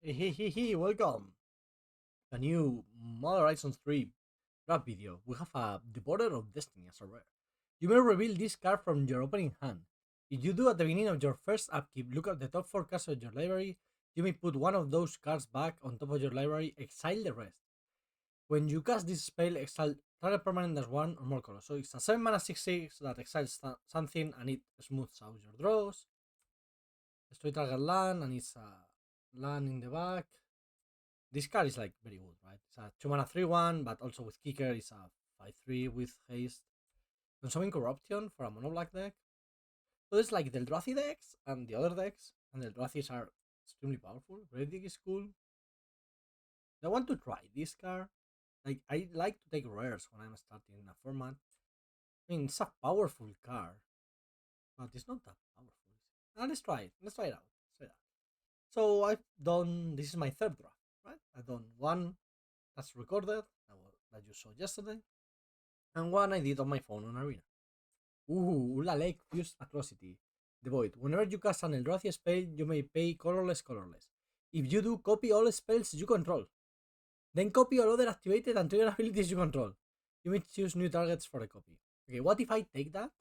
Hey, welcome. A new Modern Horizons 3 rap video. We have a The Border of Destiny as a rare. You may reveal this card from your opening hand. If you do at the beginning of your first upkeep, look at the top 4 cards of your library. You may put one of those cards back on top of your library, exile the rest. When you cast this spell, exile target permanent as 1 or more colors. So it's a 7 mana 6/6 that exiles something and it smooths out your draws. Destroy target land and it's a land in the back. This card is like very good, right? It's a 2 mana 3/1, but also with kicker, it's a 5/3 with haste. Consuming corruption for a mono black deck. So it's like the Eldrazi decks and the other decks, and the Eldrathis are extremely powerful. Red deck is cool. I want to try this card. Like I like to take rares when I'm starting in a format. I mean, it's a powerful card, but it's not that powerful. Let's try it. Let's try it out. Let's try it out. So I've done. This is my third draft, right? I've done one that's recorded that you saw yesterday, and one I did on my phone on Arena. Ula Lake Fused Atrocity. The Void. Whenever you cast an Eldrazi spell, you may pay colorless. If you do, copy all spells you control. Then copy all other activated and trigger abilities you control. You may choose new targets for the copy. Okay, what if I take that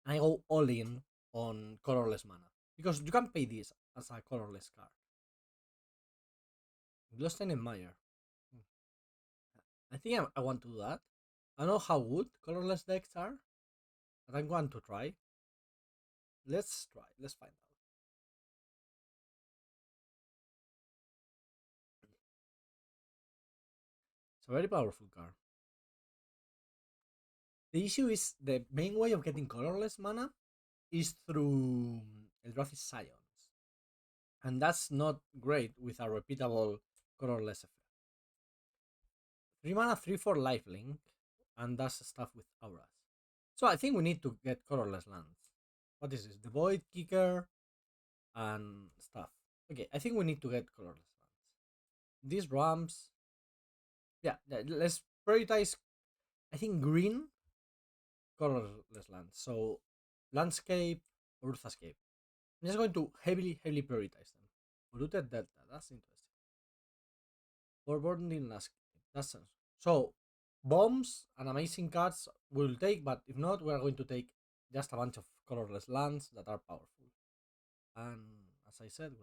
and I go all in on colorless mana? Because you can pay this as a colorless card. Bloodstained Mire. I think I want to do that. I don't know how good colorless decks are, but I'm going to try. Let's try. Let's find out. It's a very powerful card. The issue is the main way of getting colorless mana is through Eldrazi Scions. And that's not great with a repeatable colorless effect. 3 mana, 3/4 lifelink, and does stuff with auras. So I think we need to get colorless lands. What is this? The Void, Kicker, and stuff. Okay, I think we need to get colorless lands. These ramps. Yeah, let's prioritize. I think green, colorless lands. So landscape, Urthascape. I'm just going to heavily prioritize them. Polluted Delta, that's interesting. Or Burning Landscape, that's sense. So bombs and amazing cards we'll take, but if not, we are going to take just a bunch of colorless lands that are powerful. And as I said,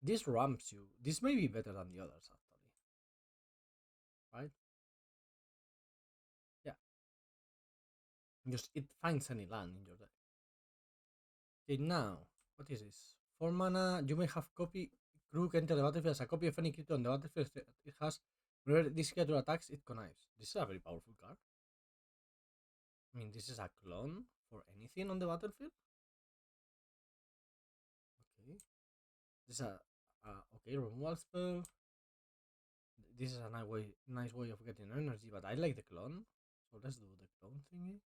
this ramps you. This may be better than the others, actually. Right? Yeah. Just it finds any land in your deck. Okay, now, what is this? 4 mana, you may have copy Crook enter the battlefield as a copy of any creature on the battlefield it has. Whenever this creature attacks, it connives. This is a very powerful card. I mean, this is a clone for anything on the battlefield. Okay. This is okay, removal spell. This is a nice way of getting energy, but I like the clone. So let's do the clone thingy.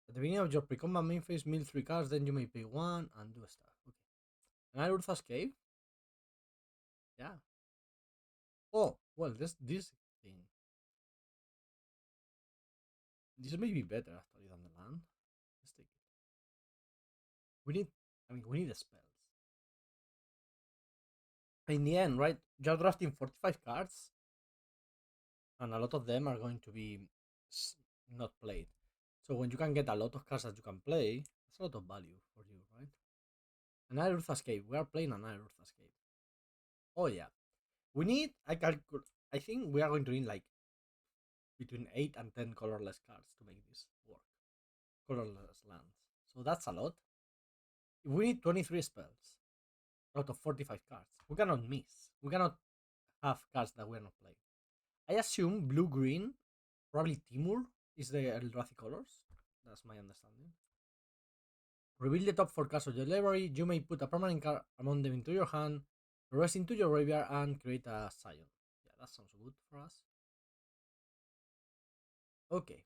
At the beginning of your pre-combat main phase, mill 3 cards, then you may pay 1 and do stuff. Okay. And I Urtha's Cave. Yeah. Oh, well, this thing. This may be better actually than the land. Let's take it. We need the spells. In the end, right? You're drafting 45 cards, and a lot of them are going to be not played. So when you can get a lot of cards that you can play, that's a lot of value for you, right? An Urth's Escape. We are playing an Urth's Escape. Oh yeah. We need I think we are going to need like between 8 and 10 colorless cards to make this work. Colorless lands. So that's a lot. If we need 23 spells out of 45 cards, we cannot miss. We cannot have cards that we're not playing. I assume blue green, probably Timur, is the Eldrazi colors. That's my understanding. Reveal the top 4 cards of your library. You may put a permanent card among them into your hand, the rest into your graveyard, and create a Scion. Yeah, that sounds good for us. Okay.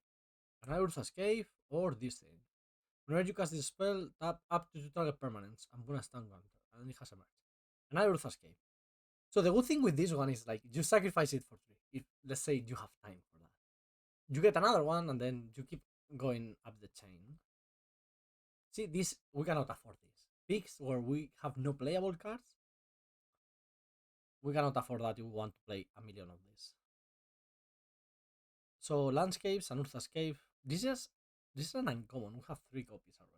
An Urza's Cave or this thing. Whenever you cast this spell, tap up to 2 target permanents and put a stun counter, and it has emerged. An Urza's Cave. So the good thing with this one is like you sacrifice it for 3. If let's say you have time for that. You get another one and then you keep going up the chain. See, this we cannot afford this. picks where we have no playable cards, we cannot afford that if we want to play a million of these. So landscapes and Urthascape. This is an uncommon. We have 3 copies already.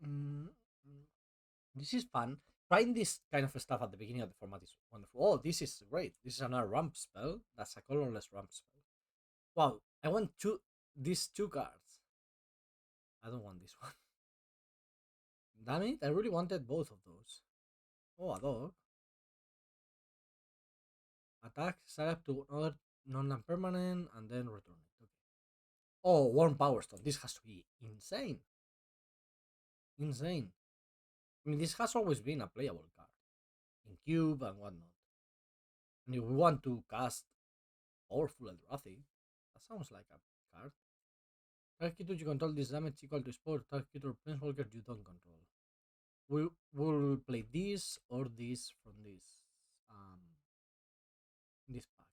Wow. This is fun. Trying this kind of stuff at the beginning of the format is wonderful. Oh, this is great. This is another ramp spell. That's a colorless ramp spell. Wow, I want these 2 cards. I don't want this one. Damn it, I really wanted both of those. Oh, a dog. Attack, select to another non permanent, and then return it. Okay. Oh, Warm Power Stone. This has to be insane. Insane. I mean, this has always been a playable card in cube and whatnot. And if we want to cast Powerful Eldrazi, that sounds like a card. Target creature you control this damage equal to sport. Target creature planeswalker you don't control. We will play this or this from this pack,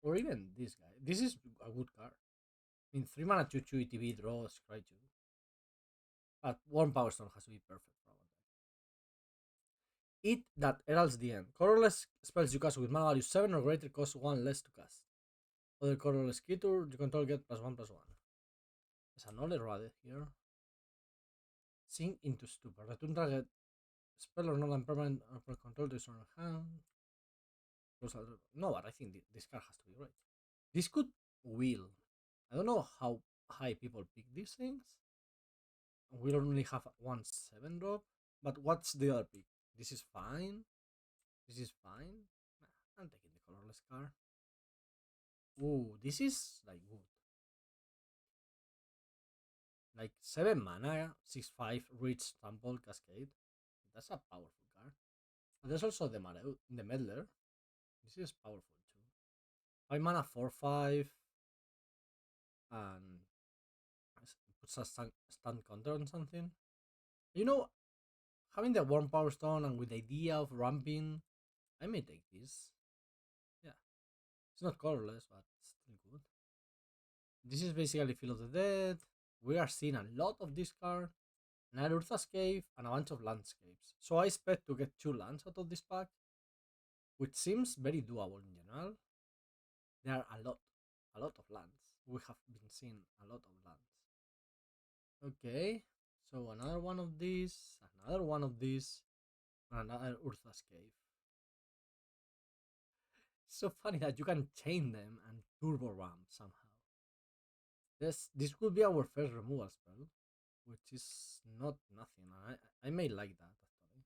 or even this guy. This is a good card. I mean, 3 mana 2/2 ETB draw Scry 2, but Warm Power Stone has to be perfect for our deck. It that heralds the end. Colorless spells you cast with mana value 7 or greater cost 1 less to cast. Other colorless creature you control get +1/+1. There's another Rade here. Sink into Stupor. Return target spell or non-permanent per control to your hand. No, but I think this card has to be right. This could wheel. I don't know how high people pick these things. We only have 1/7 drop. But what's the other pick? This is fine. This is fine. Nah, I'm taking the colorless card. Ooh, this is like good. Like 7 mana, 6/5, Reach, Trample, Cascade. That's a powerful card. And there's also the Meddler. This is powerful too. 5 mana, 4/5, and puts a stun counter on something. You know, having the Warm Power Stone and with the idea of ramping, I may take this. Yeah, it's not colorless, but still good. This is basically Field of the Dead. We are seeing a lot of this card. An Urtha's Cave and a bunch of landscapes. So I expect to get 2 lands out of this pack, which seems very doable in general. There are a lot of lands. We have been seeing a lot of lands. Okay, so another one of these, another one of these, and another Urtha's Cave. It's so funny that you can chain them and turbo ram somehow. This could be our first removal spell, which is not nothing. I may like that actually.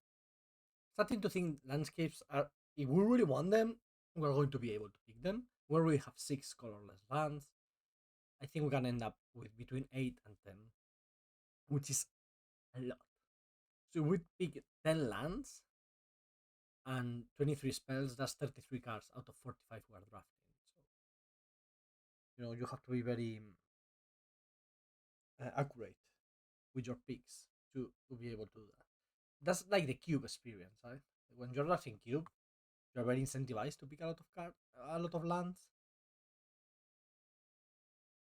Starting to think landscapes are, if we really want them, we're going to be able to pick them. We already have 6 colorless lands. I think we can end up with between 8 and 10, which is a lot. So we pick 10 lands and 23 spells. That's 33 cards out of 45 we are drafting. So you have to be very accurate with your picks to be able to do that. That's like the cube experience, right? When you're drafting cube, you're very incentivized to pick a lot of lands.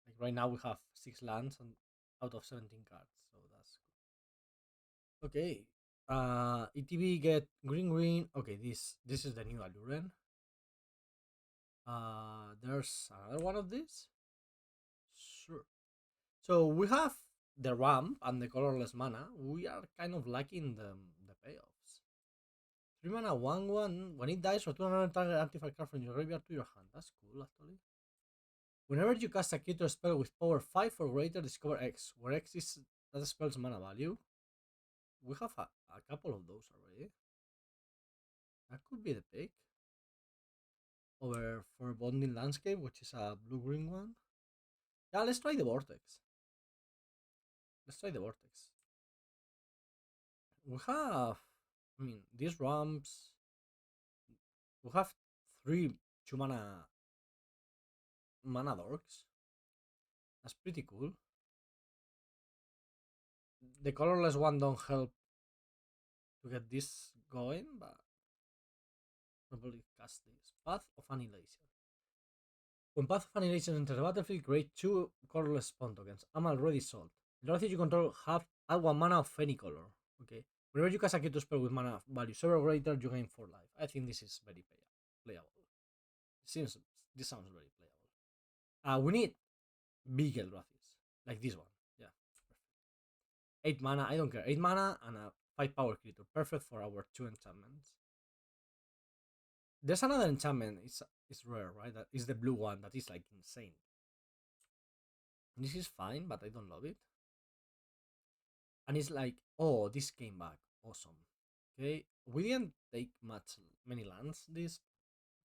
Like right now we have 6 lands and out of 17 cards, so that's good. Okay. ETB get green. Okay, this is the new Aluren. There's another one of these. Sure. So we have the ramp and the colorless mana. We are kind of lacking the payoffs. 3 mana 1/1. When it dies, return another target artifact card from your graveyard to your hand. That's cool actually. Whenever you cast a creature spell with power 5 or greater, discover X, where X is that spell's mana value. We have a couple of those already. That could be the pick. Over for Bonding Landscape, which is a blue-green one. Yeah, let's try the Vortex. Let's try the Vortex. We have, I mean, these ramps. We have 3 2 mana dorks. That's pretty cool. The colorless one don't help to get this going, but Probably cast this. Path of Annihilation. When Path of Annihilation enters the battlefield, create 2 colorless spawn tokens. I'm already sold. The Eldrazi you control have add 1 mana of any color. Okay. Whenever you cast a Q2 spell with mana value 0 greater, you gain 4 life. I think this is very playable. This sounds very playable. We need big Eldrathis. Like this one. Yeah. 8 mana, I don't care. 8 mana and a 5 power creature. Perfect for our 2 enchantments. There's another enchantment. It's rare, right? That is the blue one that is like insane. This is fine, but I don't love it. And it's like, oh, this came back. Awesome. Okay. We didn't take many lands this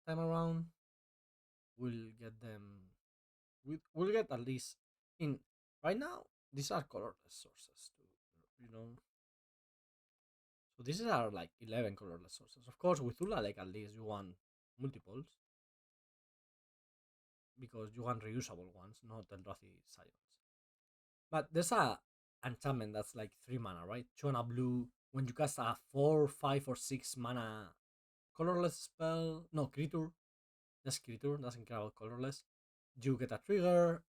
time around. We'll get them. We'll get at least in right now. These are colorless sources too. You know, so these are like 11 colorless sources. Of course, with Ula, like at least you want multiples because you want reusable ones, not Eldrazi Scions. But there's a enchantment that's like 3 mana, right? 2 and a blue. When you cast a 4, 5, or 6 mana colorless spell, no, creature, that's creature, doesn't care about colorless. You get a trigger.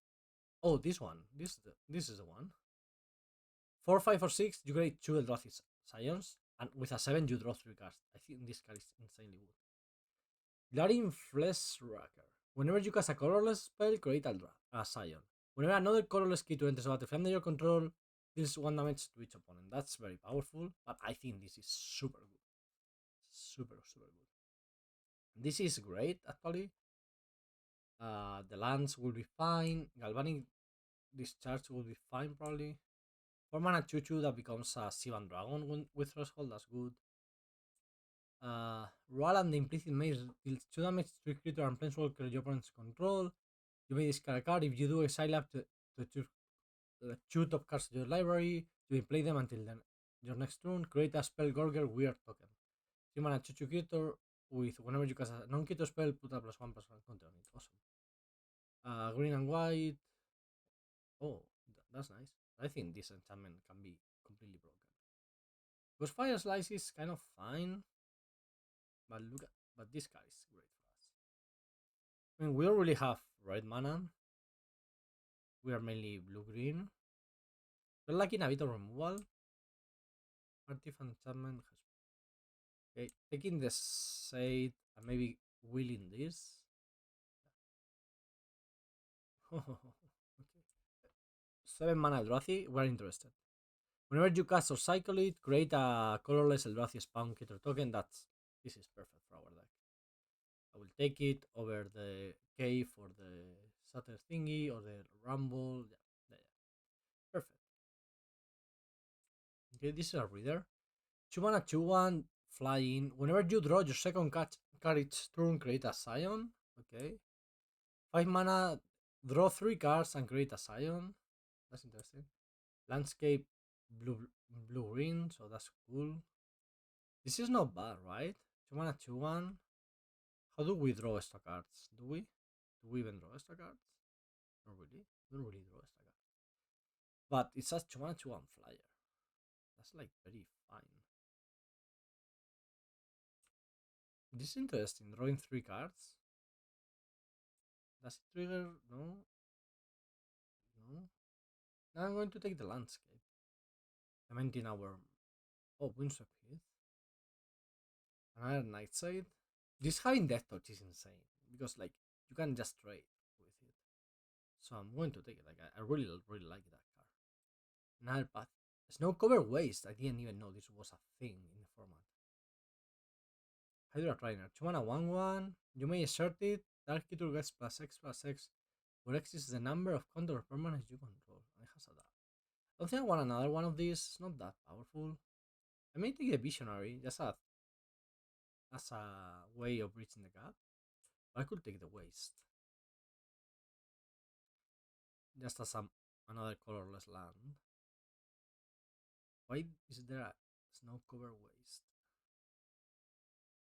Oh, this one. This is the one. 4, 5, or 6, you create 2 Eldrazi Scions, and with a 7, you draw 3 cards. I think this card is insanely good. Glaring Fleshracker. Whenever you cast a colorless spell, create a Scion. Whenever another colorless creature enters the battlefield under your control, deals 1 damage to each opponent. That's very powerful, but I think this is super good. Super, super good. This is great, actually. The lands will be fine. Galvanic Discharge will be fine, probably. 4 mana 2/2 that becomes a Sivan Dragon with Threshold, that's good. Roll the Implicit Maze deals 2 damage to creature and planeswalker your opponent's control. You may discard a card. If you do, exile up to 2 top cards to your library. You may play them until then. Your next turn, create a spell Gorger Weird token. 3 mana 2/2 creature with whenever you cast a non-creature spell, put a +1/+1 counter on it. Awesome. Green and white. Oh, that's nice. I think this enchantment can be completely broken. Because Fire Slice is kind of fine, but but this card is great for us. I mean, we don't really have red mana. We are mainly blue-green. We're lacking a bit of removal. Artifact enchantment has. Okay, taking the Shade and maybe wheeling this. Okay. 7 mana Eldrazi, we're interested. Whenever you cast or cycle it, create a colorless Eldrazi spawn creature token. This is perfect for our deck. I will take it over the cave or the Sutter thingy or the Rumble. Yeah. Perfect. Okay, this is a reader. 2 mana 2/1 flying. Whenever you draw your second card each turn, create a Scion. Okay. 5 mana, draw 3 cards and create a Scion. That's interesting. Landscape blue green, so that's cool. This is not bad, right? 2 mana 2/1. How do we draw extra cards? Do we? Do we even draw extra cards? Not really. We don't really draw extra cards. But it's just 2 mana 2/1 flyer. That's like very fine. This is interesting. Drawing 3 cards. Does it trigger? No. No. Now I'm going to take the landscape. I meant in our. Oh, Windswept Heath. Another Nightside. This having Death Touch is insane. Because, like, you can just trade with it. So I'm going to take it. Like, I really, really like that card. Another path. Snow Cover Waste. I didn't even know this was a thing in the format. Hydra Trainer. 2 mana 1/1. You may assert it. Dark creature gets +X/+X, where X is the number of counter permanents you control. It has a that. I don't think I want another one of these. It's not that powerful. I may take the Visionary just as a way of bridging the gap. But I could take the Waste. Just as another colorless land. Why is there a Snow Cover Waste?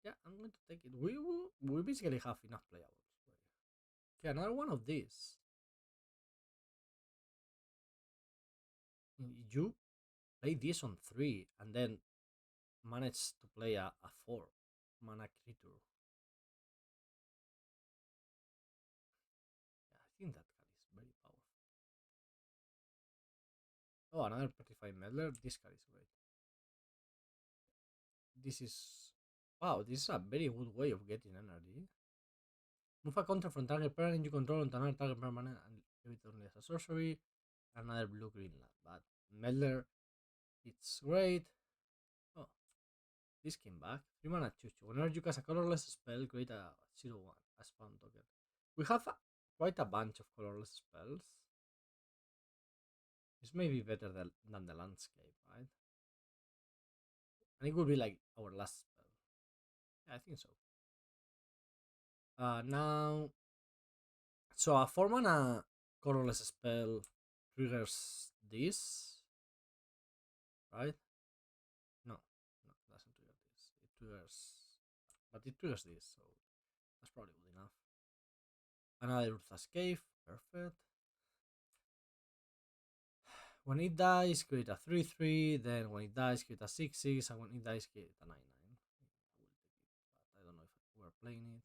Yeah, I'm going to take it. We basically have enough playables. Okay, another one of these. You play this on 3 and then manage to play a 4 mana creature. Oh, another Petrified Meddler. This card is great. This is... Wow, this is a very good way of getting energy. Move a counter from target permanent you control onto another target permanent and give it only as a sorcery. Another blue-green land. But Meddler, it's great. Oh, this came back. 3 mana 2/2. Whenever you cast a colorless spell, create a 0/1, a spawn token. We have quite a bunch of colorless spells. This may be better than the landscape, right? And it would be like our last spell. Yeah, I think so. Now, so a 4 mana colorless spell triggers this, right? No, no, it doesn't trigger this. It triggers, but it triggers this, so that's probably good enough. Another Urtha's Cave, perfect. When it dies, create a 3/3. Then when it dies, create a 6/6. And when it dies, create a 9/9. I will take it, but I don't know if we're playing it.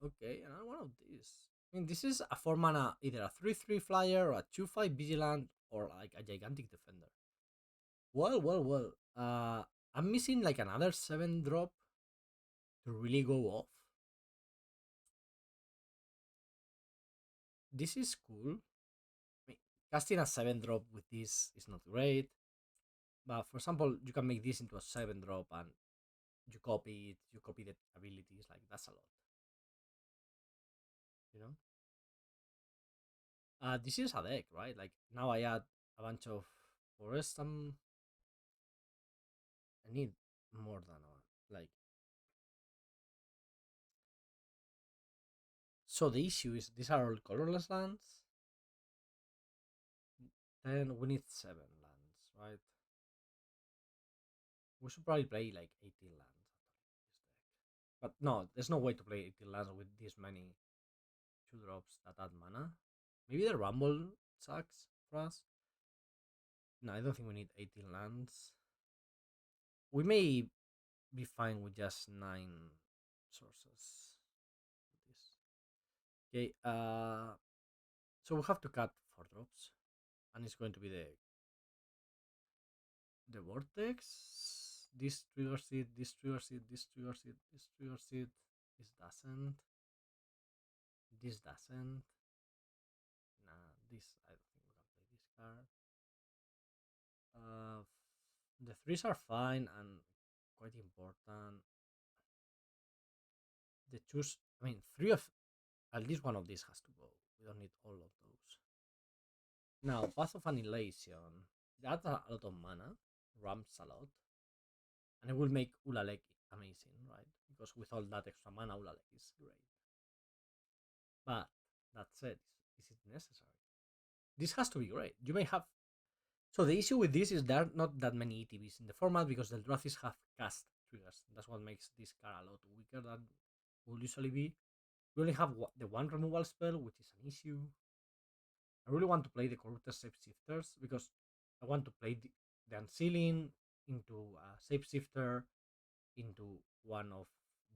Okay, another one of these. I mean, this is a 4 mana, either a 3/3 flyer or a 2/5 vigilant or like a gigantic defender. Well. I'm missing like another 7 drop to really go off. This is cool. I mean, casting a 7 drop with this is not great. But for example, you can make this into a 7 drop and you copy it, you copy the abilities, like that's a lot. You know? This is a deck, right? Like now I add a bunch of forest. I need more than one. Like, so the issue is these are all colorless lands. Then we need 7 lands, right? We should probably play like 18 lands. But no, there's no way to play 18 lands with this many 2 drops that add mana. Maybe the Rumble sucks for us. No, I don't think we need 18 lands. We may be fine with just 9 sources. Okay, so we have to cut 4 drops. And it's going to be the vortex. This triggers it, this triggers it, this triggers it, this triggers it, this doesn't. This doesn't. Nah, this I don't think we can play this card. The threes are fine and quite important. The twos, I mean, three of at least one of these has to go. We don't need all of those. Now, Path of Annihilation. That's a lot of mana, ramps a lot, and it will make Ulalek amazing, right? Because with all that extra mana, Ulalek is great. But that said, is it necessary? This has to be great. You may have. So the issue with this is there are not that many ETBs in the format because the Eldrathis have cast triggers. That's what makes this card a lot weaker than will usually be. We only have the one removal spell, which is an issue. I really want to play the Corrupted Shapeshifters because I want to play the Unsealing into a Shapeshifter into one of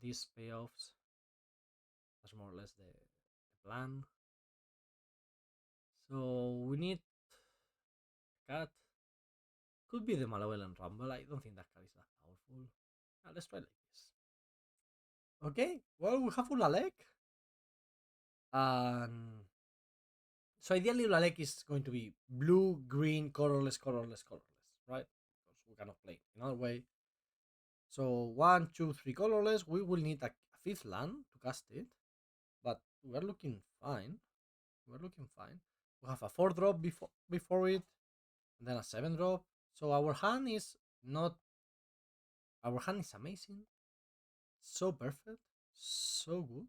these payoffs. That's more or less the plan. So we need a cat. Could be the Malevolent Rumble. I don't think that card is that powerful. Let's try like this. Okay, well, we have Ulalek. And so ideally Ulalek is going to be blue, green, colorless, right? Because we cannot play another way. So 1, 2, 3 colorless. We will need a fifth land to cast it. But we're looking fine. We're looking fine. We have a 4 drop before it. And then a 7 drop. So our hand is not. Our hand is amazing. So perfect. So good.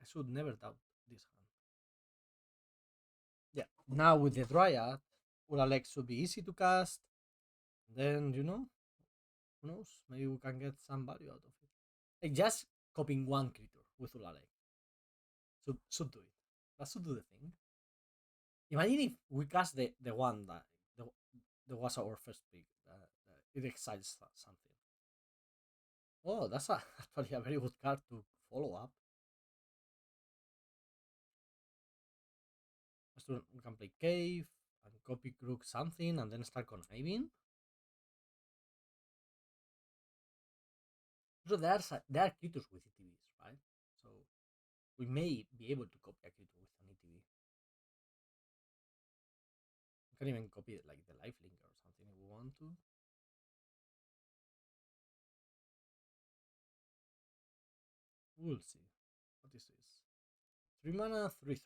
I should never doubt this hand. Yeah. Now with the Dryad, Ulalek should be easy to cast. Then, who knows? Maybe we can get some value out of it. Like just copying one creature with Ulalek should do it. That should do the thing. Imagine if we cast the one that was our first pick. It exiles something. Oh, that's actually a very good card to follow up. we can play cave and copy crook something and then start conniving. So there are tutors with ETBs, right? So we may be able to copy a tutor with an ETB. We can even copy it like the life linker or something if we want to. We'll see. What is this? 3 mana, 3/3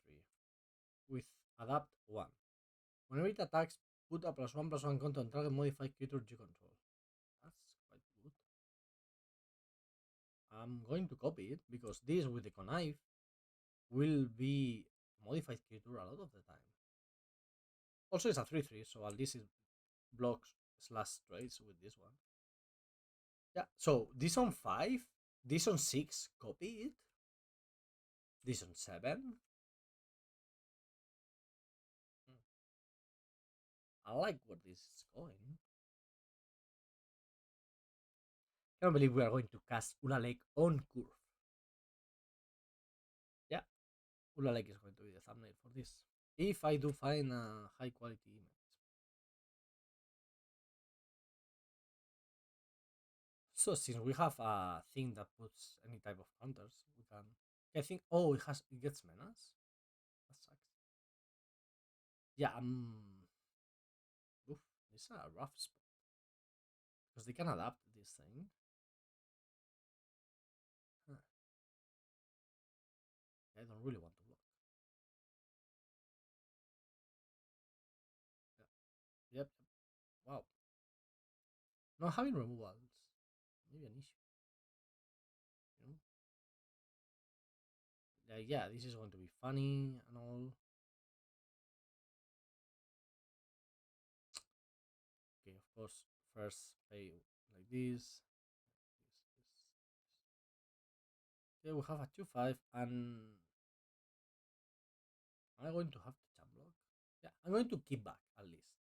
with adapt 1. Whenever it attacks, put a +1/+1 counter on target modified creature you control. That's quite good. I'm going to copy it because this with the connive will be modified creature a lot of the time. Also, it's a 3/3, so at least it blocks slash trades with this one. Yeah, so this on 5, this on 6, copy it. This on 7. I like where this is going. I can't believe we are going to cast Ula Lake on curve. Yeah, Ula Lake is going to be the thumbnail for this. If I do find a high quality image. So since we have a thing that puts any type of counters, we can. I think. Oh, it gets menace. That sucks. Yeah. Oof, this is a rough spot because they can adapt this thing. Huh. I don't really want to block. Yeah. Yep. Wow. Not having removals. Maybe an issue. You know. Yeah. This is going to be funny and all. Okay. Of course. First pay like this. Okay, we have a 2/5 and I'm going to have to jump block. Yeah, I'm going to keep back at least.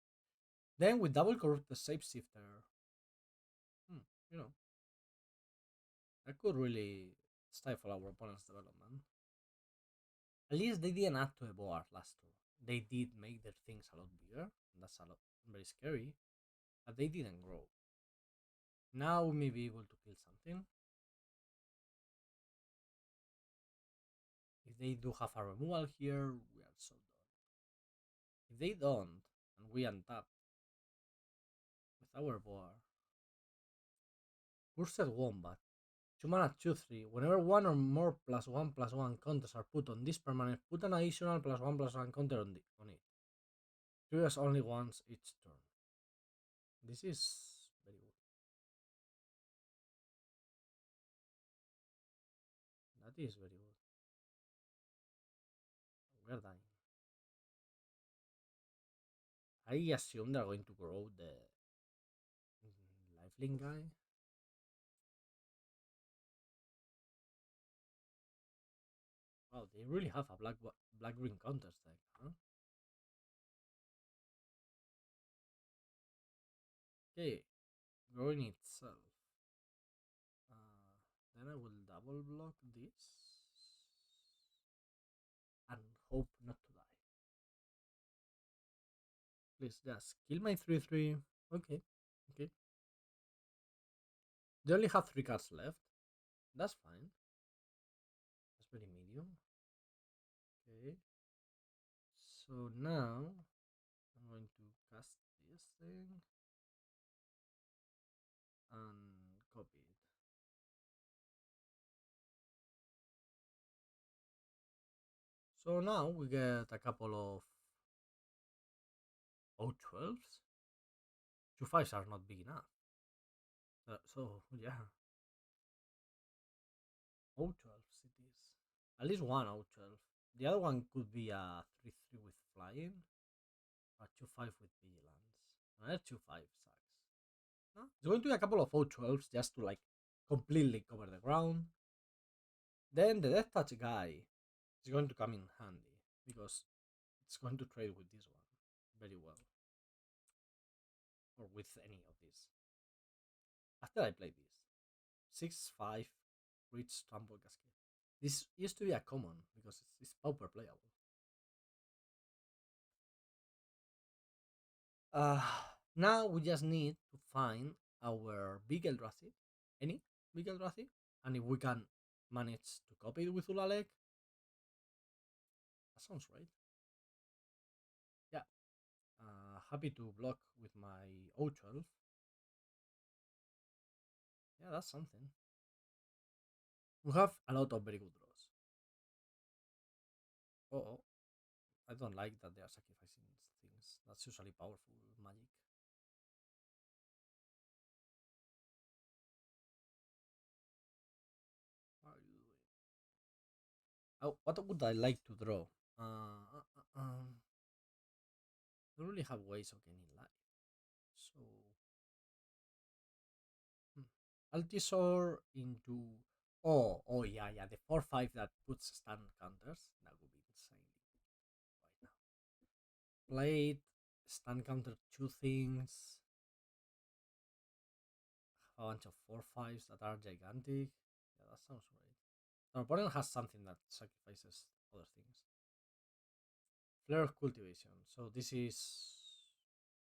Then with double corrupt the shapeshifter, hmm, you know, I could really stifle our opponent's development. At least they didn't add to the board last two. They did make their things a lot bigger. And that's a lot very scary, but they didn't grow. Now we may be able to kill something. If they do have a removal here, we are so done. If they don't, and we untap with our board, Cursed Wombat. 2 mana 2/3. Whenever one or more +1/+1 counters are put on this permanent, put an additional +1/+1 counter on it. Triggers only once each turn. This is very good. That is very good. We are dying. I assume they're going to grow the lifelink guy. Wow, they really have a black green counters deck, huh? Okay, growing itself. Then I will double block this and hope not to die. Please just kill my 3/3. Okay, okay. They only have 3 cards left. That's fine. That's very medium. Okay. So now I'm going to cast this thing and copy it. So now we get a couple of O12s. 2/5s are not big enough. So yeah. O12s it is. At least one O12. The other one could be a 3/3 with flying. Or a 2/5 with vigilance. Another 2/5 sucks. No? It's going to be a couple of O12s just to like completely cover the ground. Then the Death Touch guy is going to come in handy because it's going to trade with this one very well. Or with any of these. After I play this. 6/5 Reach Trample Cascade. This used to be a common because it's pauper playable. Uh, Now we just need to find our big Eldrazi, any big Eldrazi, and if we can manage to copy it with Ulalek, that sounds right. Yeah, happy to block with my O12. Yeah, that's something. We have a lot of very good draws. Oh, I don't like that they are sacrificing things. That's usually powerful magic. What are you doing? Oh, what would I like to draw? I don't really have ways of gaining life. So, Altisor into. Oh, yeah. The 4/5 that puts stun counters. That would be insanely right now. Plate, stun counter two things. A bunch of 4/5s that are gigantic. Yeah, that sounds right. Our opponent has something that sacrifices other things. Flare of Cultivation. So this is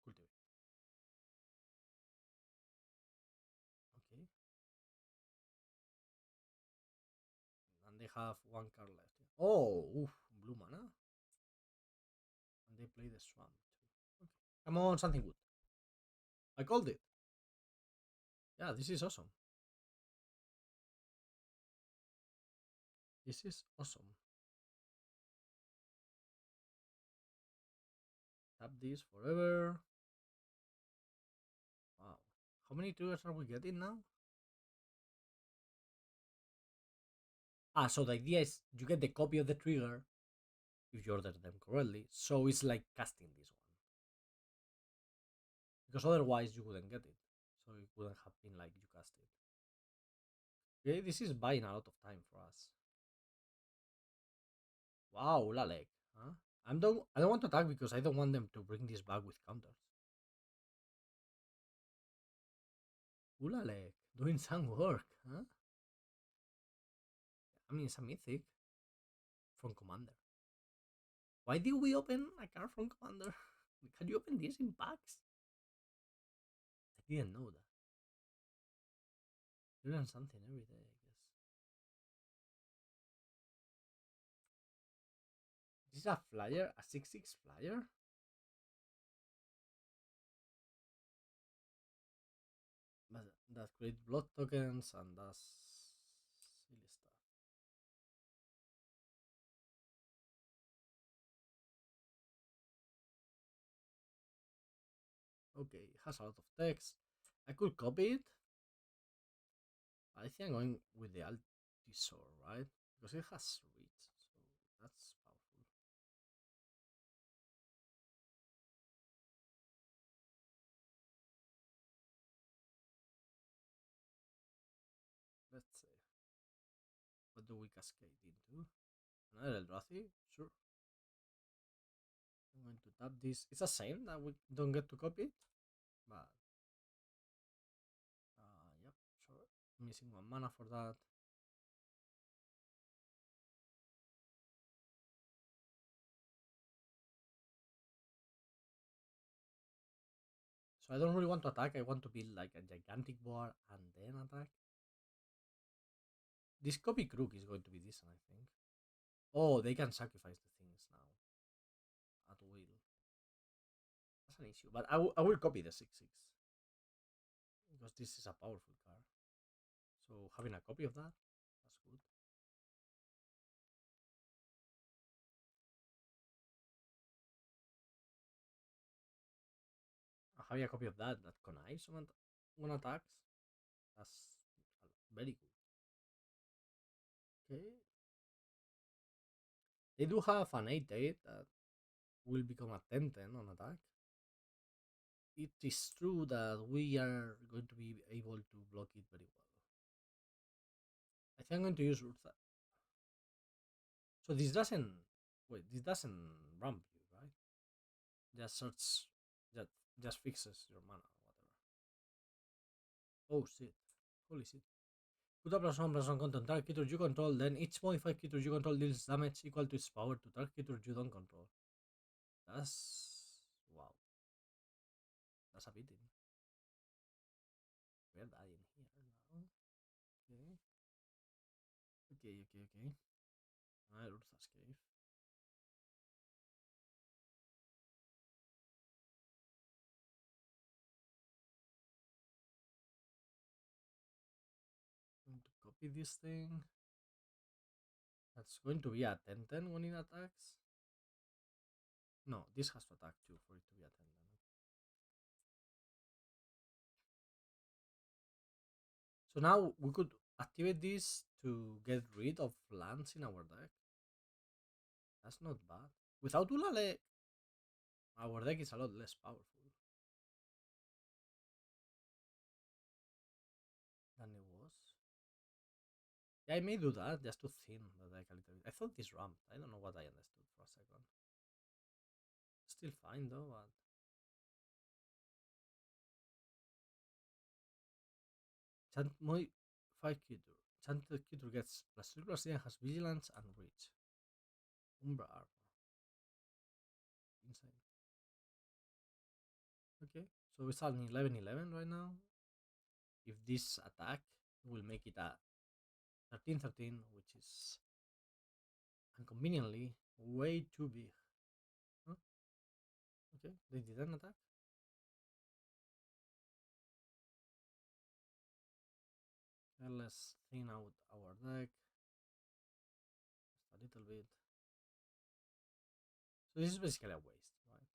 cultivate. Okay. And they have one card left. Oh, oof, blue mana. And they play the Swamp too. Okay. Come on, something good. I called it. Yeah, this is awesome. This is awesome. Tap this forever. Wow. How many triggers are we getting now? So the idea is you get the copy of the trigger if you order them correctly. So it's like casting this one. Because otherwise you wouldn't get it. So it wouldn't have been like you cast it. Okay, this is buying a lot of time for us. Wow, Lalek. Huh? I don't want to attack because I don't want them to bring this back with counters. Ulalek, doing some work, huh? I mean, it's a mythic from Commander. Why did we open a card from Commander? Can you open this in packs? I didn't know that. You learn something every day, I guess. This is a flyer, a 6/6 flyer? But that creates blood tokens and does silly stuff. Okay, it has a lot of text. I could copy it. I think I'm going with the Altisor, right? Because it has reach, so that's powerful. Let's see. What do we cascade into? Another Eldrazi? Sure. I'm going to tap this. It's a shame that we don't get to copy it, but yep, sure. Missing one mana for that. So I don't really want to attack. I want to build like a gigantic board and then attack. This copy crook is going to be decent, I think. Oh, they can sacrifice the things now at will. That's an issue, but I will copy the 6/6 because this is a powerful card. So having a copy of that, that's good. Having a copy of that connives on attacks, that's very good. Okay, they do have an 8/8 that will become a 10/10 on attack. It is true that we are going to be able to block it very well. I think I'm going to use Urza. So this doesn't wait. This doesn't ramp you, right? Just search, just just fixes your mana or whatever. Oh shit! Holy shit! Put a +1/+1 counter on target creature you control. Then each modified creature you control deals damage equal to its power to target creature you don't control. That's wow. That's a beating. We're dying here now. Okay. Okay. Ursa's cave. Going to copy this thing. That's going to be a 10-10 when it attacks. No, this has to attack too for it to be a 10-10. So now we could activate this to get rid of lands in our deck. That's not bad. Without Ulale, our deck is a lot less powerful than it was. Yeah, I may do that just to thin the deck a little bit. I thought this ramped. I don't know what I understood for a second. Still fine though, but Chant modify Tutor. Chanted Tutor gets plus 3 and has vigilance and reach. Umbra armor. Insane. Okay, so it's an 11-11 right now. If this attack will make it a 13-13, which is inconveniently way too big. Huh? Okay, they didn't attack. And let's thin out our deck just a little bit. So this is basically a waste, right?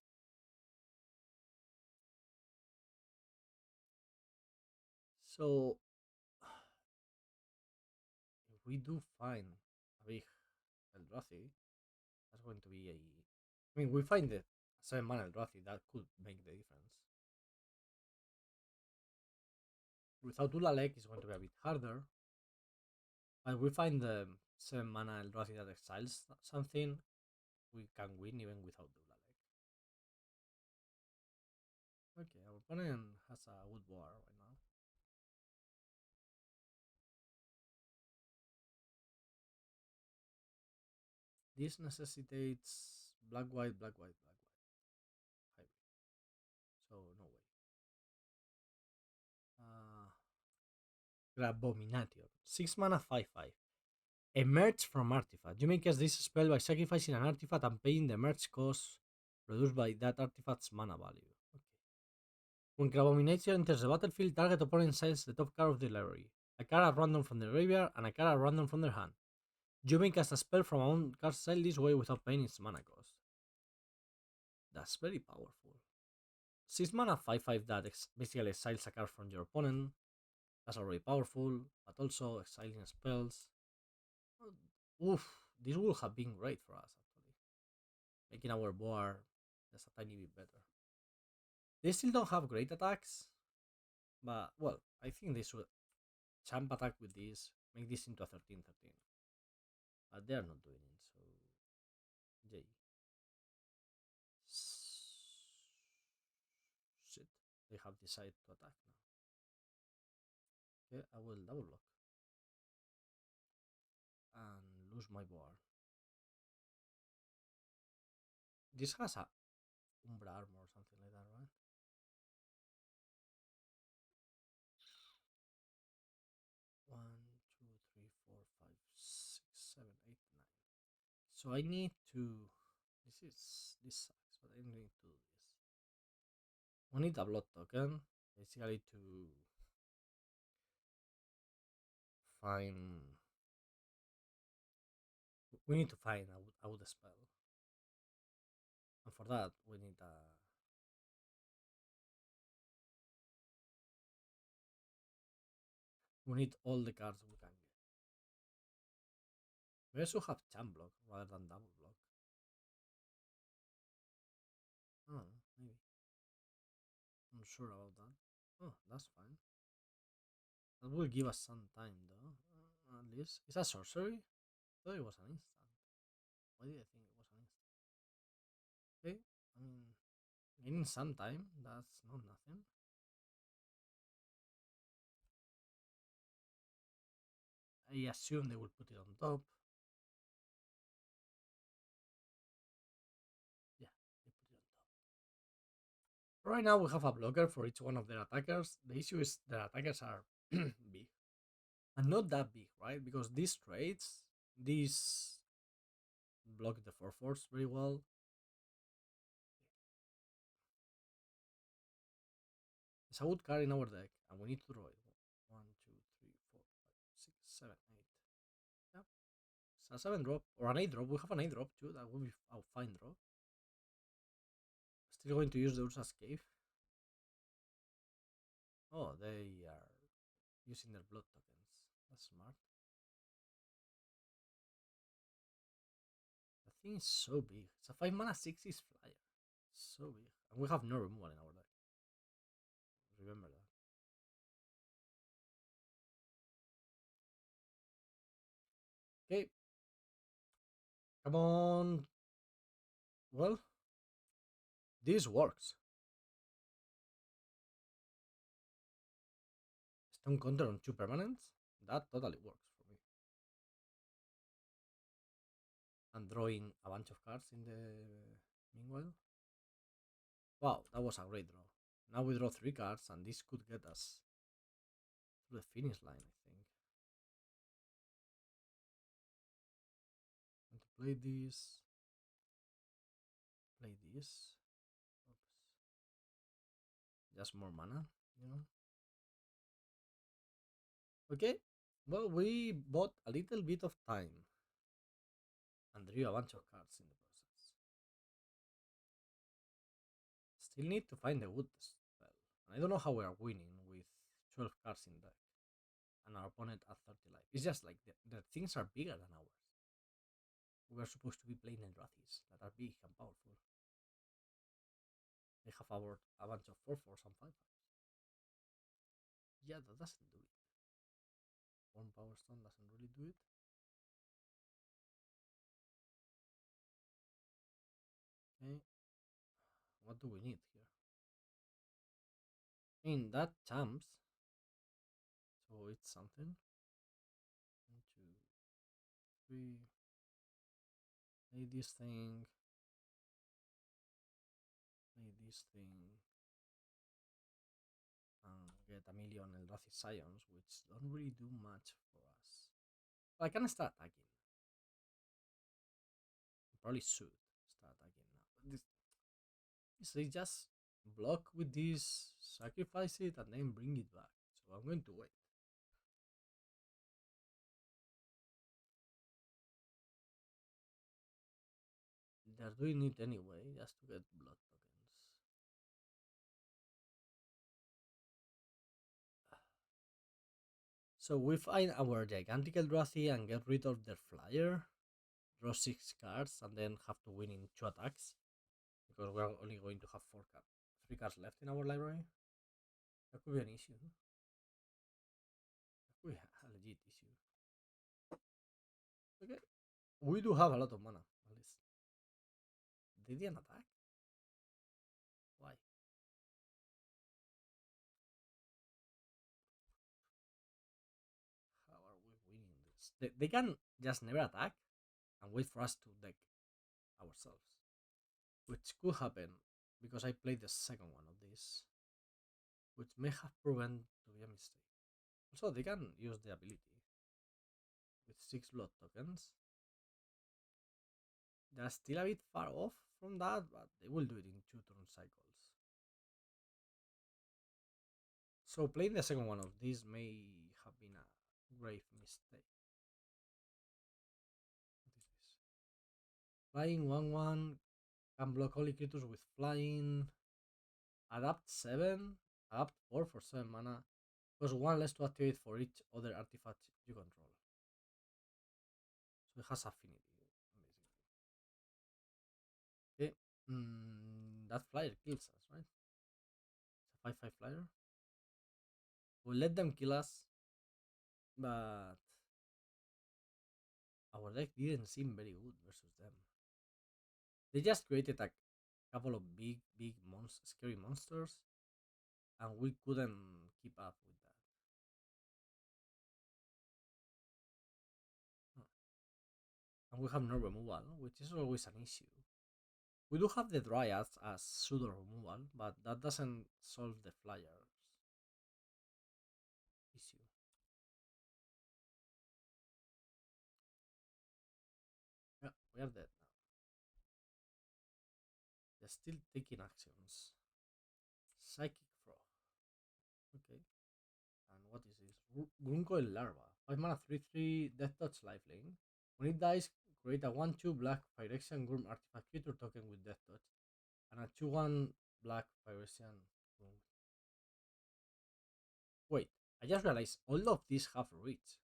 So if we do find a big Eldrazi, that's going to be a. I mean, we find the 7-mana Eldrazi that could make the difference. Without Ulalek, it's going to be a bit harder. But we find the 7-mana Eldrazi that exiles something, we can win even without Ulalek. Okay, our opponent has a wood war right now. This necessitates black white, black white, black white hybrid. So no way. Grabomination. 6 mana, 5/5. Emerge from artifact. You may cast this spell by sacrificing an artifact and paying the emerge cost produced by that artifact's mana value. Okay. When Grabomination enters the battlefield, target opponent exiles the top card of the library, a card at random from the graveyard, and a card at random from their hand. You may cast a spell from a own card style this way without paying its mana cost. That's very powerful. 6 mana, 5/5 that basically exiles a card from your opponent. That's already powerful, but also exiling spells. Oof, this would have been great for us actually, making our board just a tiny bit better. They still don't have great attacks, but well, I think they should champ attack with this, make this into a 13-13. But they're not doing it, so J. Shit, they have decided to attack now. Okay, I will double block and lose my board. This has a Umbra armor or something like that, right? 1, 2, 3, 4, 5, 6, 7, 8, 9. So I need to. This sucks, but I need to do this. We need a blood token, basically to find. We need to find out the spell, and for that we need a. We need all the cards we can get. We also have champ block rather than double block. Oh, maybe. I'm not sure about that. Oh, that's fine. That will give us some time though. At least. It's a sorcery? I thought it was an instant. Why did I think it was an instant? Okay. I mean, gaining some time, that's not nothing. I assume they will put it on top. Yeah, they put it on top. Right now we have a blocker for each one of their attackers. The issue is their attackers are big. And not that big, right? Because these traits, these block the 4/4 very well. It's a good card in our deck, and we need to draw it. 1, 2, 3, 4, 5, 6, 7, 8. Yeah. It's a 7 drop. Or an 8 drop. We have an 8 drop too. That would be a fine draw. Still going to use the Ursa's Cave. Oh, they are using their blood tokens. That's smart. The thing is so big. It's a 5 mana 6 flyer. So big. And we have no removal in our deck. Remember that. Okay. Come on. Well, this works. Stone counter on 2 permanents. That totally works for me. And drawing a bunch of cards in the meanwhile. Wow, that was a great draw. Now we draw 3 cards, and this could get us to the finish line, I think. And to play this. Play this. Oops. Just more mana, you know. Okay. Well, we bought a little bit of time and drew a bunch of cards in the process. Still need to find the wood spell. And I don't know how we are winning with 12 cards in deck and our opponent at 30 life. It's just like the things are bigger than ours. We are supposed to be playing Eldrathis that are big and powerful. They have a bunch of 4/4s and 5/5s. Yeah, that doesn't do it. One Power Stone doesn't really do it. Okay. What do we need here? I mean, that champs. So it's something. 1, 2, 3. Play this thing. Play this thing. And get a million Eldrazi Scions, which don't really do much for us. But I can start attacking. Probably should start attacking now. They just block with this, sacrifice it, and then bring it back. So I'm going to wait. They're doing it anyway, just to get blood tokens. So we find our gigantic Eldrazi and get rid of their flyer, draw 6 cards, and then have to win in 2 attacks. Because we're only going to have 3 cards left in our library. That could be an issue. That could be a legit issue. Okay. We do have a lot of mana, at least. They didn't attack? Why? How are we winning this? They can just never attack and wait for us to deck ourselves. Which could happen because I played the second one of these. Which may have proven to be a mistake. Also, they can use the ability with 6 blood tokens. They're still a bit far off from that, but they will do it in 2 turn cycles. So playing the second one of these may have been a grave mistake. What is this? Flying 1/1 can block only creatures with flying. Adapt 7, adapt 4 for 7 mana. Because 1 less to activate for each other artifact you control. So it has affinity, basically. Okay. That flyer kills us, right? It's a 5/5 flyer. We'll let them kill us, but our deck didn't seem very good versus them. They just created a couple of big scary monsters, and we couldn't keep up with that. And we have no removal, which is always an issue. We do have the Dryads as pseudo removal, but that doesn't solve the Flyers issue. Yeah, we are dead now. They're still taking actions. Psychic Frog. Okay. And what is this? Gruncoil Larva. 5 mana 3/3 Death Touch Lifelink. When it dies, create a 1/2 black Phyrexian Gurm artifact creature token with Death Touch. And a 2/1 black Phyrexian Gurm. Wait, I just realized all of these have reach.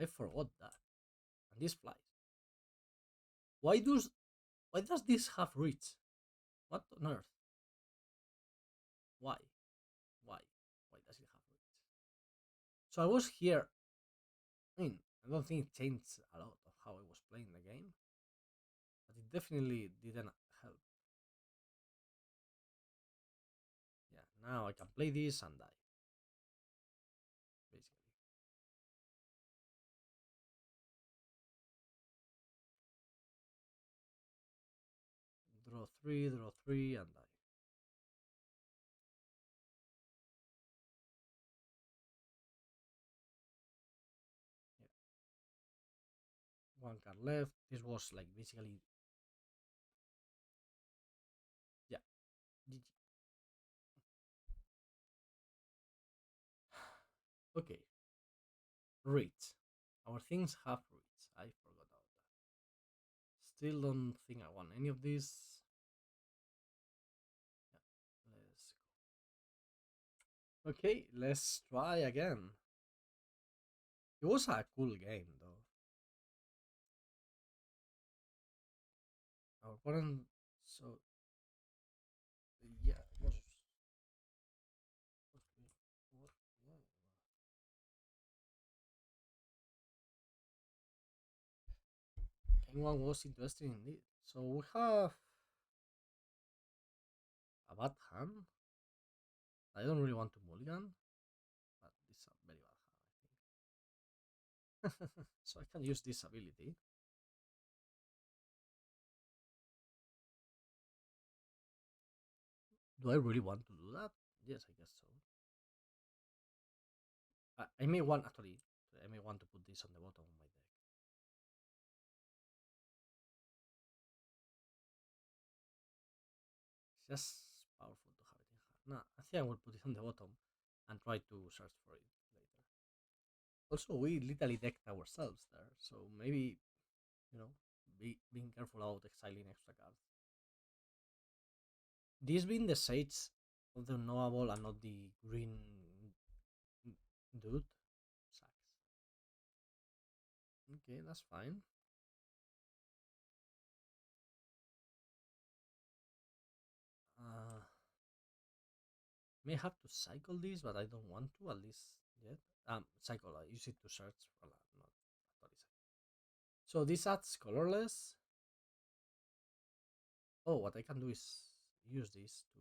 I forgot that. And this flies. Why does this have reach? What on earth? Why? Why? Why does it have reach? So I was here. I mean, I don't think it changed a lot of how I was playing the game, but it definitely didn't help. Yeah, now I can play this and die, basically. Draw 3, and die. Yeah, one card left. This was like basically, yeah, GG. Okay, reach. Our things have reach. I forgot about that. Still don't think I want any of this. Yeah, let's go. Okay, let's try again. It was a cool game though. Our opponent, so yeah, what, yeah. Anyone was interested in it. So we have a bad hand. I don't really want to mulligan, but this is a very bad hand, I think. So I can use this ability. Do I really want to do that? Yes, I guess so. I may want actually. I may want to put this on the bottom of my deck. It's just powerful to have it in hand. Nah, I think I will put it on the bottom and try to search for it later. Also, we literally decked ourselves there, so maybe being careful about exiling extra cards. This being the Sage of the Knowable and not the green dude sucks. Okay, that's fine. Uh, may have to cycle this, but I don't want to at least yet. Cycle. I use it to search for that, not actually cycle. So this adds colorless. Oh, what I can do is use this to.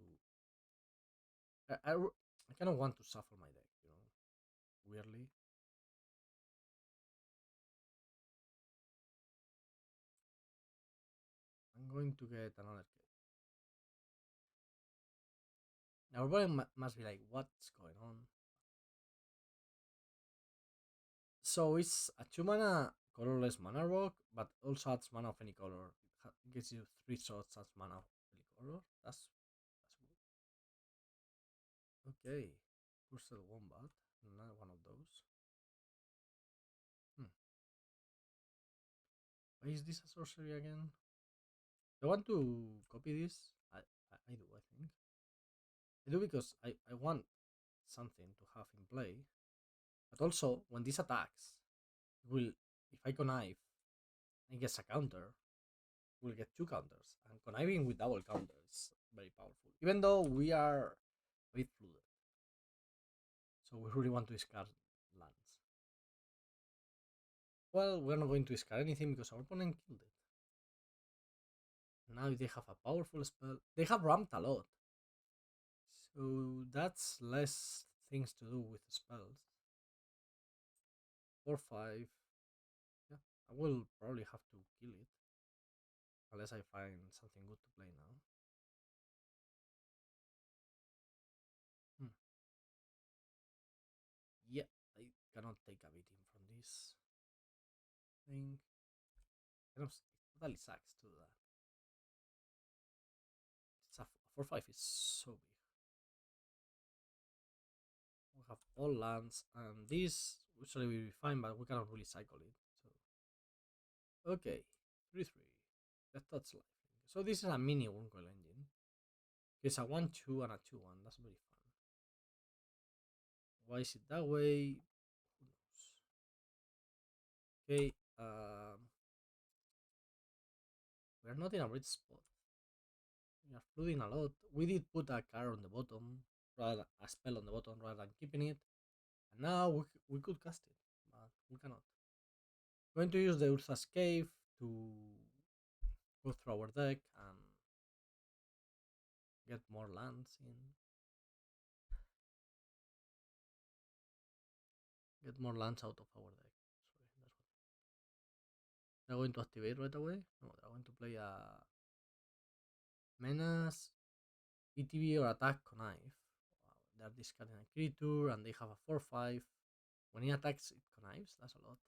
I kind of want to shuffle my deck, weirdly. I'm going to get another cake. Now, everybody must be like, what's going on? So it's a 2 mana colorless mana rock, but also adds mana of any color. It gives you 3 shots as mana of any color. That's good. Okay. Cursed Wombat. Another one of those. Hmm. Why is this a sorcery again? I want to copy this. I do, I think. I do because I want something to have in play. But also, when this attacks, it will, if I connive, it gets a counter. We'll get 2 counters. And conniving with double counter is very powerful. Even though we are a bit flooded. So we really want to discard lands. Well, we're not going to discard anything because our opponent killed it. Now they have a powerful spell. They have ramped a lot. So that's less things to do with spells. 4/5. Yeah, I will probably have to kill it. Unless I find something good to play now. Hmm. Yeah, I cannot take a beating from this thing. Kind of totally sucks to do that. It's a 4-5 is so big. We have all lands, and this usually will be fine, but we cannot really cycle it. So okay, 3-3. Let's touch life. So this is a mini one coil engine. It's a 1-2 and a 2-1. That's very fun. Why is it that way? Who knows? Okay, we are not in a great spot. We are flooding a lot. We did put a card on the bottom, rather a spell on the bottom rather than keeping it. And now we could cast it, but we cannot. Going to use the Ursa's Cave to go through our deck and get more lands in. Get more lands out of our deck. Sorry, that's what they're going to activate right away. No, they're going to play a menace, ETB or attack connive. Wow, they're discarding a creature and they have a 4-5. When he attacks, it connives. That's a lot.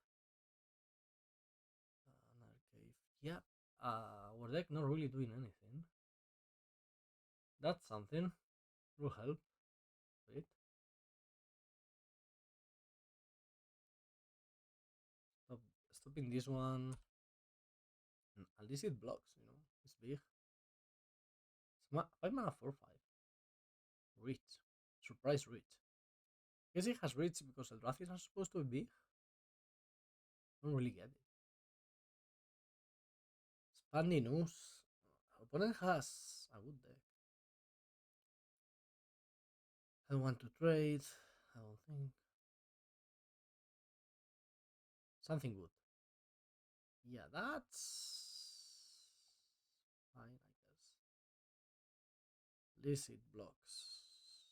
Another cave. Yeah. Our deck not really doing anything. That's something. Will help. Wait. Stop. Stopping this one. At least it blocks. It's big. 5 mana 4-5. Reach. Surprise reach. Guess it has reach because the drafts are supposed to be big. I don't really get it. Expanding Ooze. Opponent has a good deck. I want to trade. I don't think. Something good. Yeah, that's fine, I guess. At least it blocks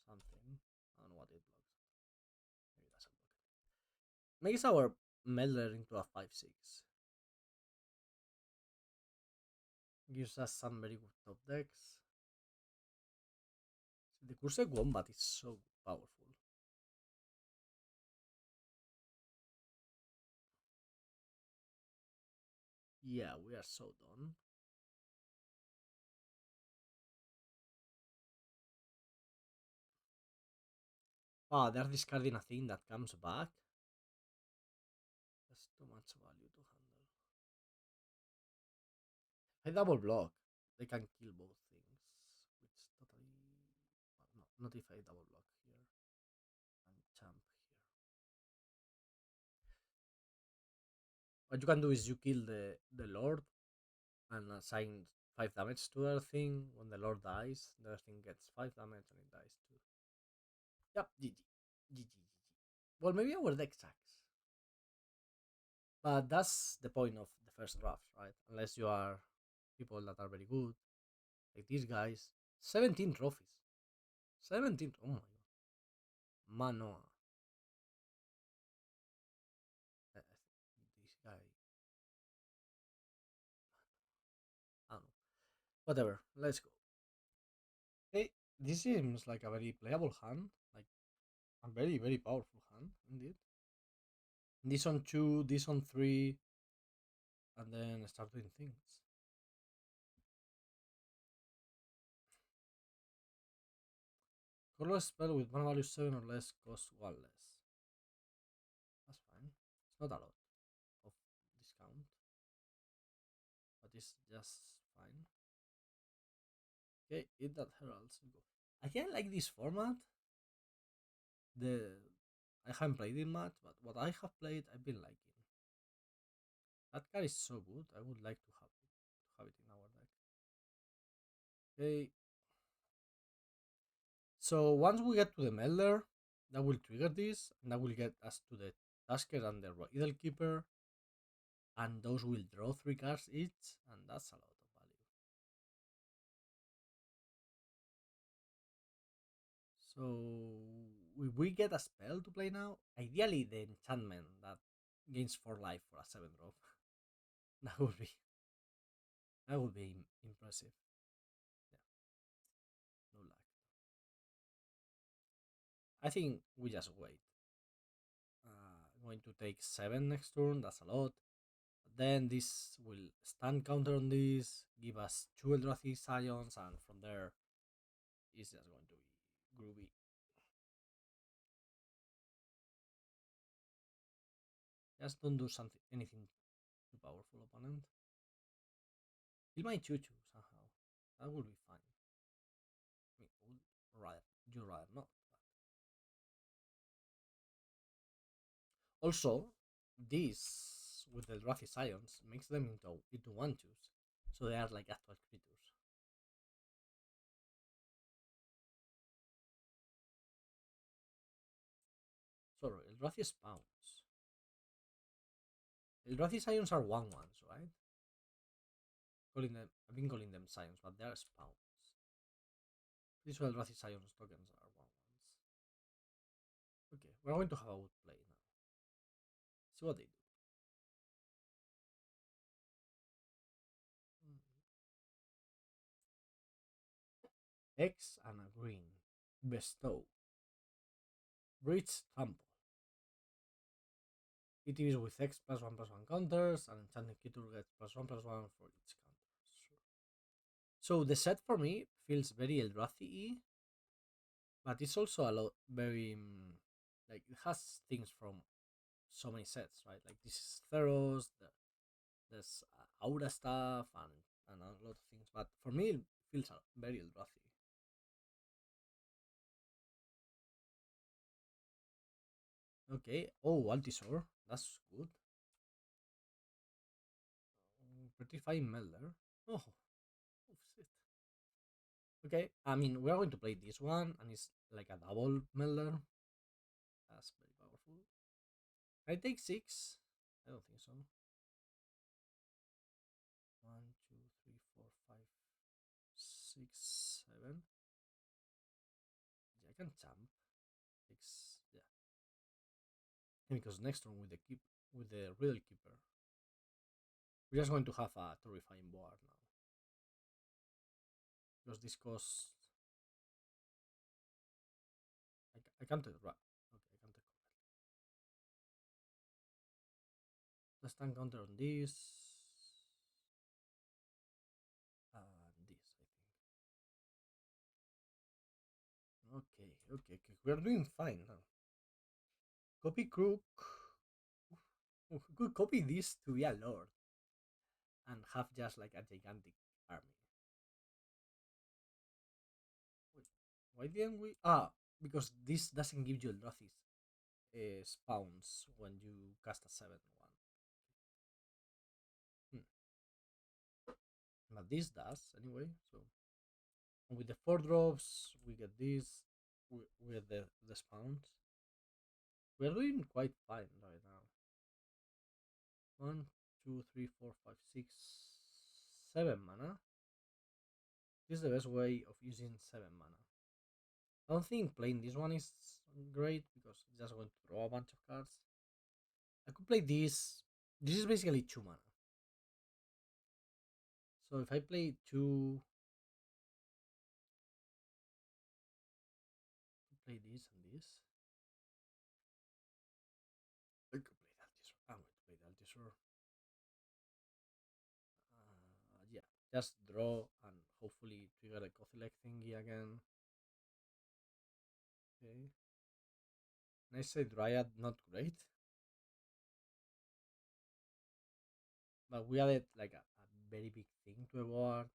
something. I don't know what it blocks. Maybe it doesn't block it. Makes our Melder into a 5-6. Gives us some very good top decks. The Cursed Wombat is so powerful. Yeah, we are so done. Ah, they're discarding a thing that comes back. That's too much value to handle. If I double block, they can kill both things, which totally. Well, no, not if I double block here and champ here. What you can do is you kill the Lord and assign 5 damage to their thing. When the Lord dies, their thing gets 5 damage and it dies too. Yep, GG. GG, GG. Well, maybe our deck sucks. But that's the point of the first draft, right? Unless you are people that are very good, like these guys. 17 trophies. 17. Oh my god. Mano. This guy. I don't know. Whatever. Let's go. Hey, this seems like a very playable hand. Like a very, very powerful hand, indeed. This on 2, this on 3, and then start doing things. Colorless spell with mana value 7 or less costs 1 less. That's fine. It's not a lot of discount, but it's just fine. Okay, eat that heralds. Go. I think I like this format. The I haven't played it much, but what I have played, I've been liking. That card is so good. I would like to have it in our deck. Okay. So once we get to the Melder, that will trigger this, and that will get us to the Tasker and the Idle Keeper, and those will draw 3 cards each, and that's a lot of value. So we get a spell to play now. Ideally, the enchantment that gains 4 life for a 7 drop. That would be That would be impressive. Yeah, no lag. I think we just wait. Going to take 7 next turn, that's a lot. Then this will stand counter on this, give us 2 Eldrazi Scions, and from there it's just going to be groovy. Just don't do something anything too powerful, opponent. Kill my choo choo somehow. That would be fine. I mean, would rather you rather not. But also, this with the Eldrazi Scions makes them into one twos, so they are like actual creatures. Sorry, Eldrazi spawns. Eldrazi Scions are 1/1s, right? Calling them, I've been calling them Scions, but they are spawns. These Eldrazi Scions tokens are 1/1s. Okay, we're going to have a good play now. See what they do. X and a green. Bestow. Breach Trample. It is with X +1/+1 counters, and enchanting creature gets +1/+1 for each counter. Sure. So the set for me feels very Eldrazi-y, but it's also a lot very like it has things from so many sets, right? Like this is Theros, there's Aura stuff, and a lot of things. But for me, it feels very Eldrazi. Okay. Oh, Altisor. That's good. Pretty fine Melder. Oh, oh shit. Okay. I mean, we're going to play this one, and it's like a double Melder. That's very powerful. I take 6. I don't think so. 1, 2, 3, 4, 5, 6, 7. Yeah, I can jump. 6. Yeah. Because next turn with the Riddle Keeper, we're just going to have a terrifying board now. Because this costs. I can't take right. Okay, I can't take. Let's stand counter on this. And this, I think. Okay, okay, okay. We're doing fine now. Copy Crook. We could copy this to be a lord and have just like a gigantic army. Wait, why didn't we? Because this doesn't give you Eldrazi's spawns when you cast a 7/1. Hmm. But this does anyway. So and with the 4 drops, we get this with the spawns. We're doing quite fine right now. 1, 2, 3, 4, 5, 6, 7 mana. This is the best way of using 7 mana. I don't think playing this one is great because it's just going to draw a bunch of cards. I could play this. This is basically 2 mana. So if I play 2, play this and this. I could play the Altisor. I'm going to play the Altisor. Yeah, just draw and hopefully trigger the Kozilek thingy again. Okay. Nice say Dryad, not great. But we added like a very big thing to a board.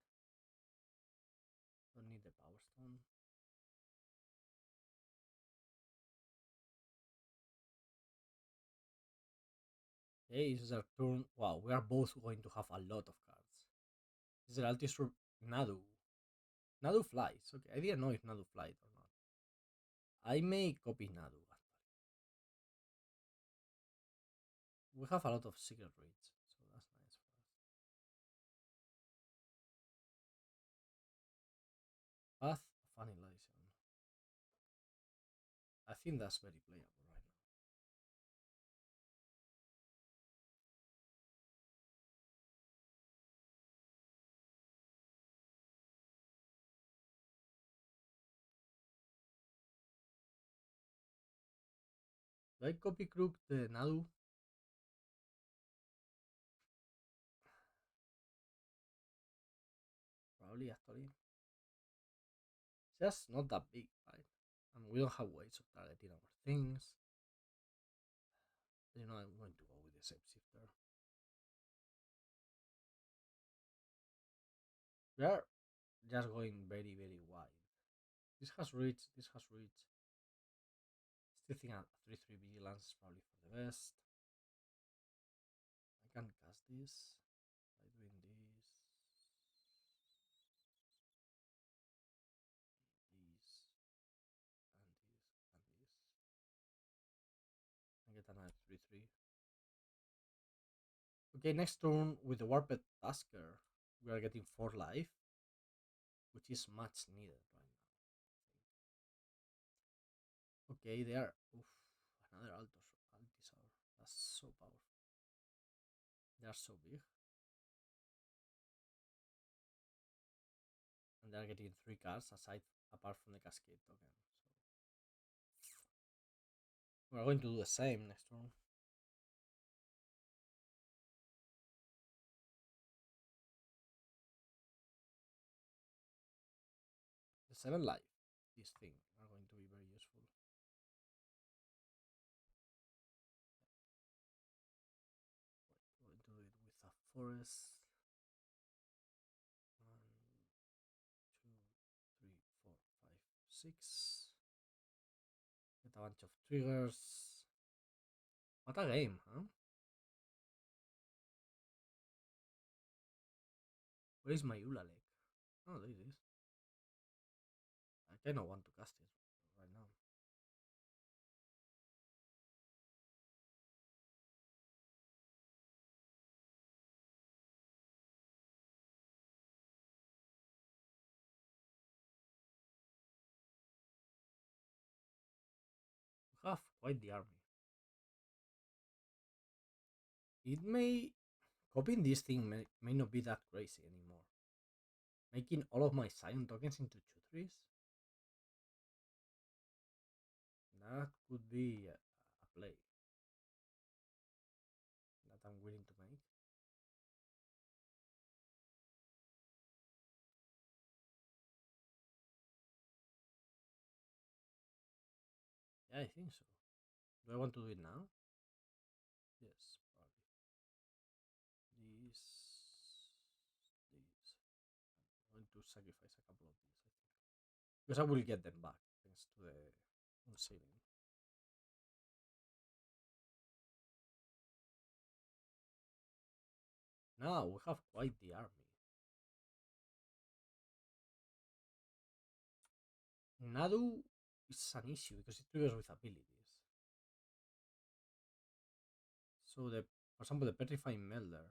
Don't need the Power Stone. Okay, this is our turn. Wow, we are both going to have a lot of cards. This is Altisor Nadu. Nadu flies. Okay, I didn't know if Nadu flies or not. I may copy Nadu. We have a lot of secret reads, so that's nice for us. Path of Annihilation. I think that's very playable right now. Do I copy crook the Nadu? Probably, actually. Just not that big, right? And we don't have ways of targeting our things. I'm going to go with the shape shifter. We are just going very, very wide. This has reach, this has reach. Still think a 3-3 vigilance is probably for the best. I can cast this by doing this, and get another 3-3. Okay, next turn with the Warped Tasker, we are getting 4 life, which is much needed right now. Okay, they are. Oof, another Altisar. That's so powerful. They are so big. And they are getting 3 cards apart from the Cascade token. So we're going to do the same next turn. The 7 life, this thing, are going to be very useful. We'll do it with a forest. 1, 2, 3, 4, 5, 6. Get a bunch of triggers. What a game, huh? Where is my Ulalek? Oh, there it is. I kind of want to cast it right now. We have quite the army. It may copying this thing may not be that crazy anymore. Making all of my Scion tokens into 2-3s? That could be a play that I'm willing to make. Yeah, I think so. Do I want to do it now? Yes, probably. This. I'm going to sacrifice a couple of these, I think. Because I will get them back thanks to the unsealing. Now we have quite the army. Nadu is an issue because it triggers with abilities. So for example, the Petrifying Melder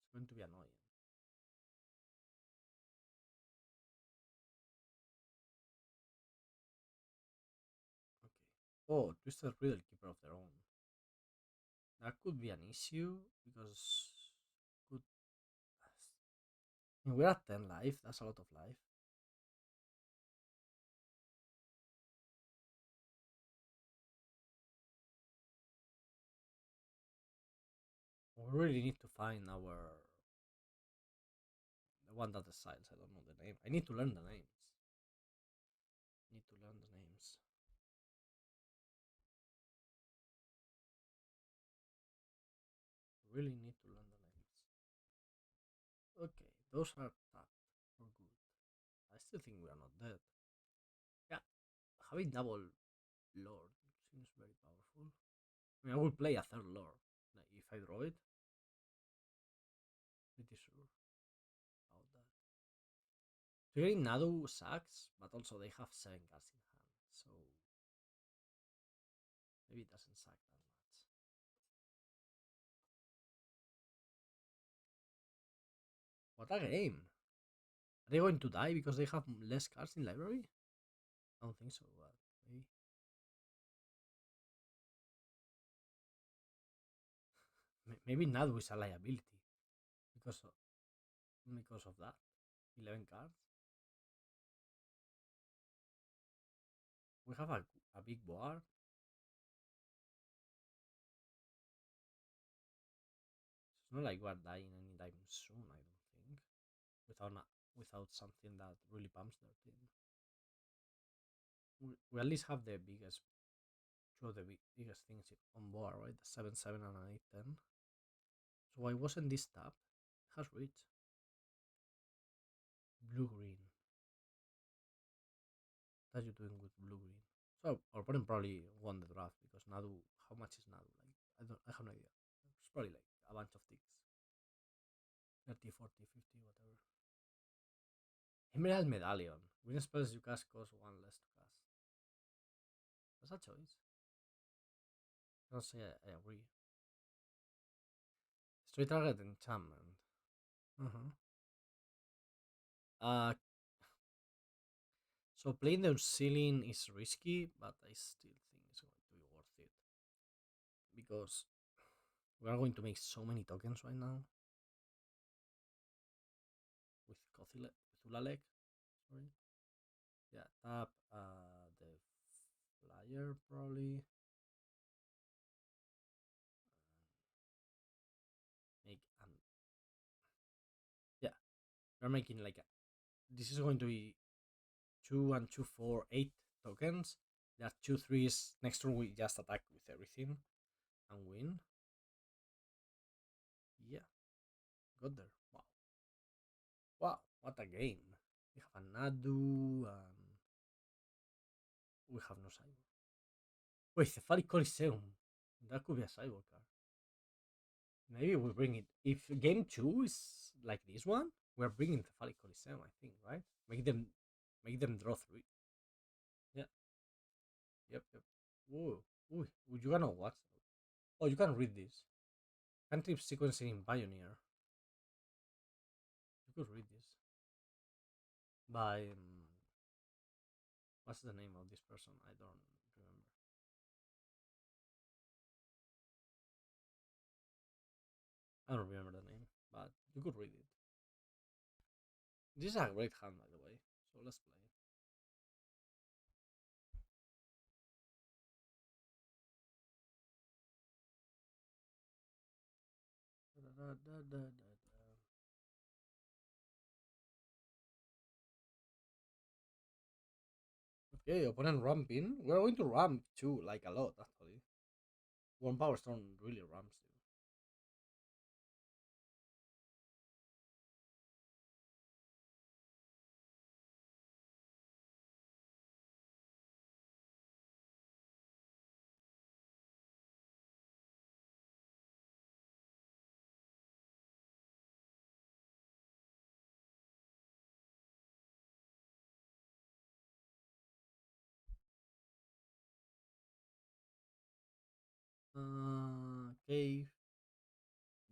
is going to be annoying. Okay. Oh, Twisted Riddle Keeper of their own. That could be an issue because could we're at 10 life. That's a lot of life. We really need to find the one that decides. I don't know the name. I need to learn the names. Need to learn the names. Really need to learn the names. Okay, those are tapped for good. I still think we are not dead. Yeah, having double Lord seems very powerful. I mean, I will play a third Lord like, if I draw it. Pretty sure about that. Triggering Nadu sucks, but also they have 7 cards in hand, so maybe it doesn't suck that much. What a game! Are they going to die because they have less cards in library? I don't think so, but maybe. Maybe Nadu is a liability because of that. 11 cards. We have a big board. It's not like we're dying anytime soon, I don't think. Without something that really pumps their team. We at least have the biggest two of the biggest things on board, right? The 7-7 and an 8-10. So why wasn't this tapped? It has reach. Blue green. What are you doing with blue green? So our opponent probably won the draft because Nadu. How much is Nadu? Like I have no idea. It's probably like a bunch of ticks. 30, 40, 50, whatever. Emerald Medallion. Win spells you cast cost one less to cast. That's a choice. I don't say I agree. Straight target enchantment. Uh-huh. Uh so playing the ceiling is risky, but I still think it's going to be worth it. Because we are going to make so many tokens right now with Thulalek. Sorry. Yeah, tap the flyer probably. Make yeah, we're making like this is going to be 2 and 2, 4, 8 tokens. There are 2 3s. Next turn we just attack with everything and win. Yeah, got there. Wow, wow, what a game! We have a Nadu and we have no cyborg. Wait, Cephalic Coliseum. That could be a cyborg card. Maybe we bring it. If game 2 is like this one, we're bringing Cephalic Coliseum, I think, right? Make them draw 3. Yeah, yep. Whoa, ooh, you gonna watch? Oh, you can read this. Cantrip sequencing in Pioneer. You could read this by what's the name of this person? I don't remember. I don't remember the name, but you could read it. This is a great hand, by the way. So let's play. Okay, opponent ramping. We're going to ramp too, like a lot actually. One power stone really ramps you. Cave,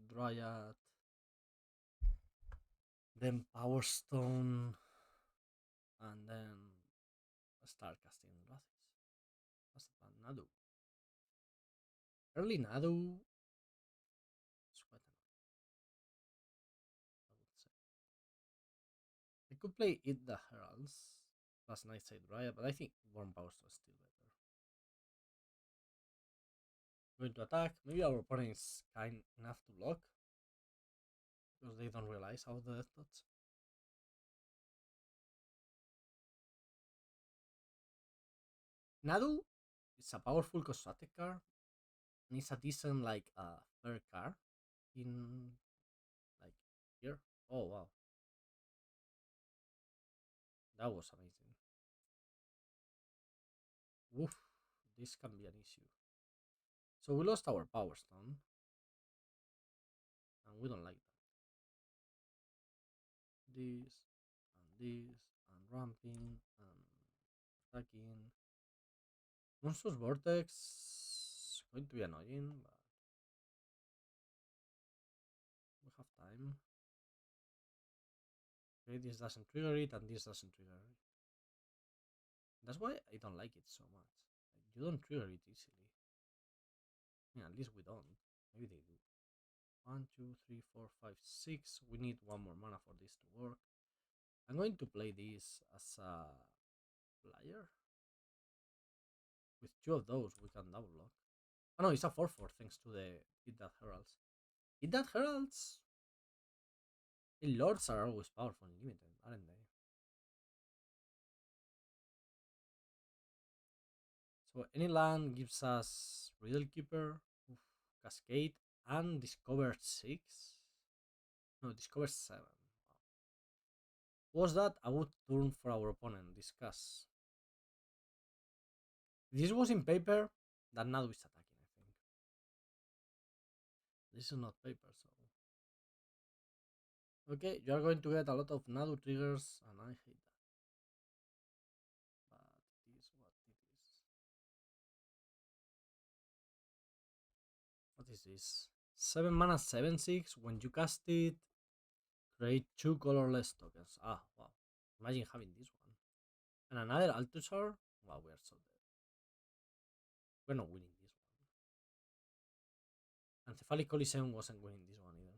Dryad, then Power Stone, and then start casting Wraths. What's the plan? Nadu. Early Nadu is quite enough, I would say. I could play Eat the Heralds plus Nightside Dryad, but I think Warm Power Stone is still better. Going to attack. Maybe our opponent is kind enough to block because they don't realize how the death dots. Nadu is a powerful cosmetic card and it's a decent like fair card in like here. Oh wow, that was amazing. Woof, this can be an issue. So we lost our power stone and we don't like that. This and ramping and attacking. Monstrous Vortex going to be annoying, but we have time. Okay, this doesn't trigger it and this doesn't trigger it. That's why I don't like it so much. Like, you don't trigger it easily. Yeah, at least we don't. Maybe they do. 1, 2, 3, 4, 5, 6. We need one more mana for this to work. I'm going to play this as a flyer. With 2 of those, we can double block. Oh no, it's a 4-4 thanks to the Hit That Heralds. Is that heralds? The lords are always powerful and limited, aren't they? So any land gives us Riddle Keeper, oof, Cascade, and Discover 6. No, Discover 7. Was that a good turn for our opponent? Discuss. If this was in paper, that Nadu is attacking, I think. This is not paper, so. Okay, you are going to get a lot of Nadu triggers, and I hate that. But it is what it is. What is this? 7 mana 7/6. When you cast it, create 2 colorless tokens. Ah, wow. Imagine having this one. And another Altusar? Wow, we are so dead. We're not winning this one. And Cephalic Coliseum wasn't winning this one either.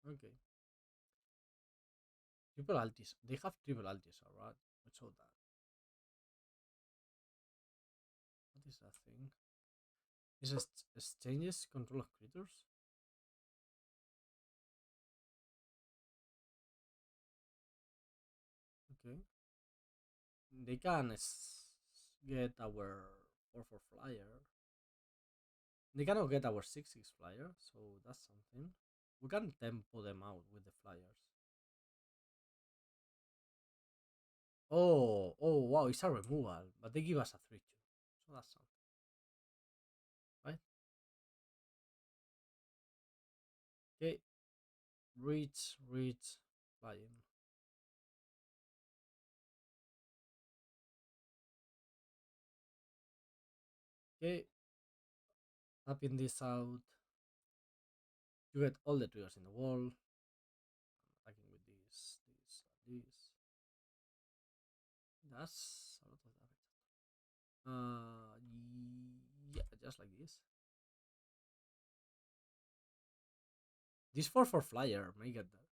Okay. Triple Altis. They have triple Altis, alright? We saw that. What is that thing? Is it exchanges control of creatures? Okay. They can get our 4/4 flyer. They cannot get our 6/6 flyer, so that's something. We can tempo them out with the flyers. Oh wow, it's a removal, but they give us a 3/2. So that's something, right? Okay, reach, flying. Okay, tapping this out. You get all the triggers in the wall. I'm attacking with this. That's a lot of damage. Yeah, just like this. This 4/4 flyer may get that.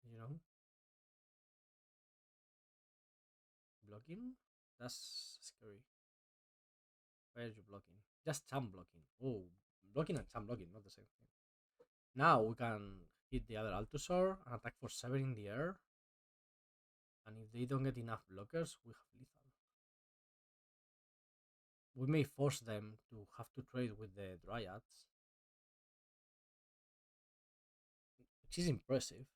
You know, blocking. That's scary. Why are you blocking? Just champ blocking. Oh, blocking and champ blocking, not the same thing. Now we can hit the other Altusor and attack for 7 in the air. And if they don't get enough blockers, we have lethal. We may force them to have to trade with the Dryads, which is impressive.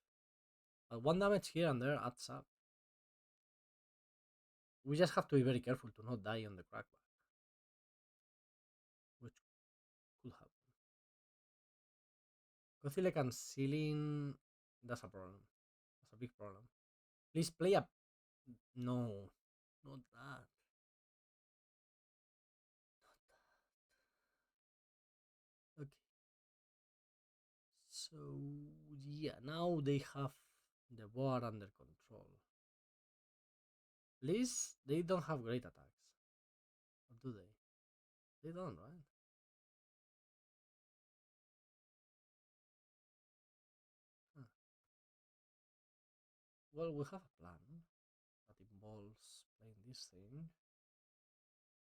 But 1 damage here and there adds up. We just have to be very careful to not die on the crackback, which could happen. Gothilek and Sealing, that's a problem. That's a big problem. Please play a. No, not that. Okay. So, yeah, now they have the board under control. At least they don't have great attacks. Or do they? They don't, right? Huh. Well, we have a plan that involves playing this thing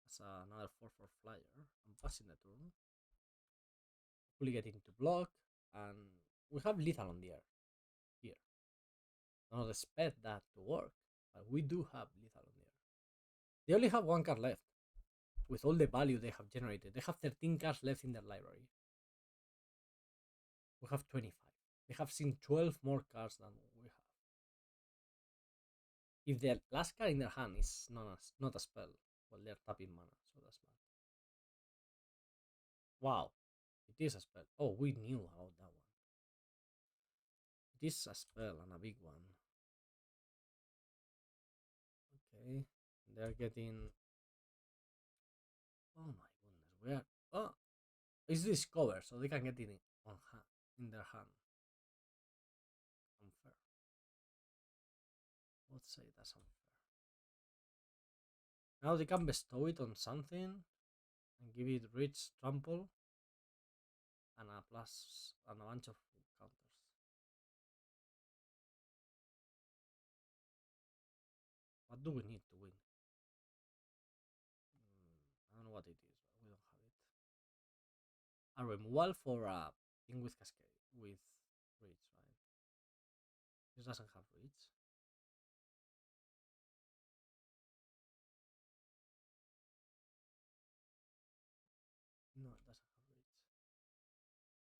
as another 4/4 flyer and passing the turn. Hopefully getting to block, and we have lethal on the air here. I don't expect that to work, but we do have lethal on the air. They only have 1 card left with all the value they have generated. They have 13 cards left in their library. We have 25. They have seen 12 more cards than we have. If the last card in their hand is not a spell, well, they're tapping mana, so that's bad. Wow, it is a spell. Oh, we knew about that one. It is a spell and a big one. Okay, they're getting. Oh my goodness, we are. Oh, it's discover, so they can get it on hand, in their hand. Unfair. Let's say that's unfair. Now they can bestow it on something and give it rich trample and a plus and a bunch of counters. What do we need to win? I don't know what it is, but we don't have it. A removal for a thing with cascade with reach, right? This doesn't have reach. No, it doesn't have reach.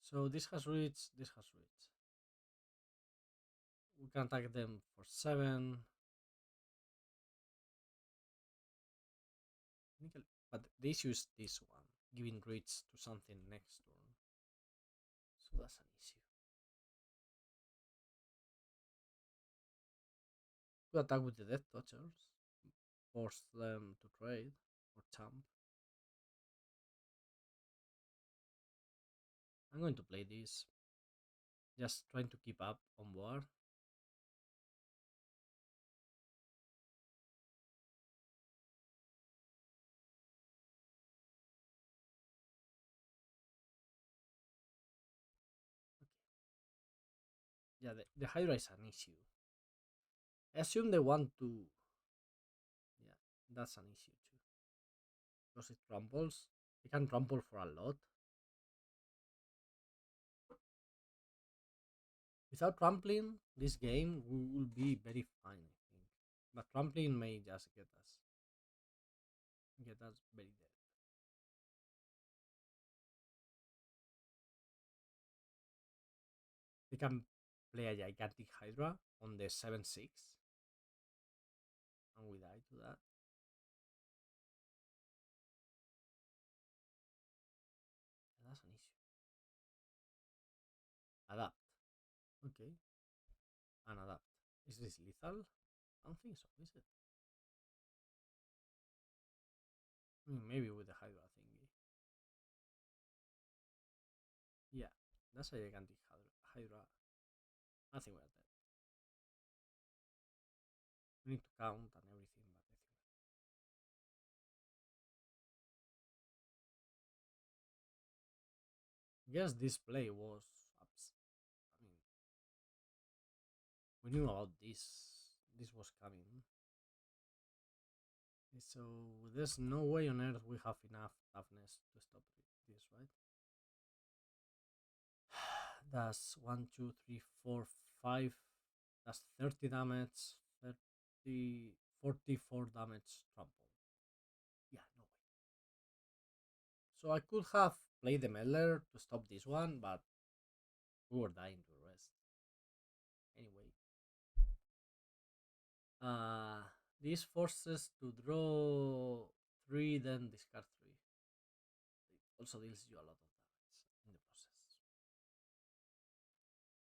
So this has reach. This has reach. We can attack them for 7. But the issue is this one, giving reach to something next turn. So that's an issue. We attack with the Death Touchers, force them to trade or champ. I'm going to play this, just trying to keep up on board. Okay. Yeah, the Hydra is an issue. I assume they want to. Yeah, that's an issue too. Because it tramples. It can trample for a lot. Without trampling, this game will be very fine, I think. But trampling may just get us very dead. They can play a gigantic Hydra on the 7-6, and we die to that. That's an issue. Adapt. Okay. And adapt. Is this lethal? I don't think so, is it? Maybe with the Hydra thingy. Yeah, that's a gigantic Hydra. I think we're dead. We need to count and everything, but I think. I guess this play was. I mean, we knew about this. This was coming. So there's no way on earth we have enough toughness to stop this, right? That's 1, 2, 3, 4, 5. That's 30 damage, 30, 44 damage trample. Yeah, no way. So I could have played the meddler to stop this one, but we were dying to rest. Anyway. This forces to draw 3, then discard 3. It also deals you a lot of damage in the process.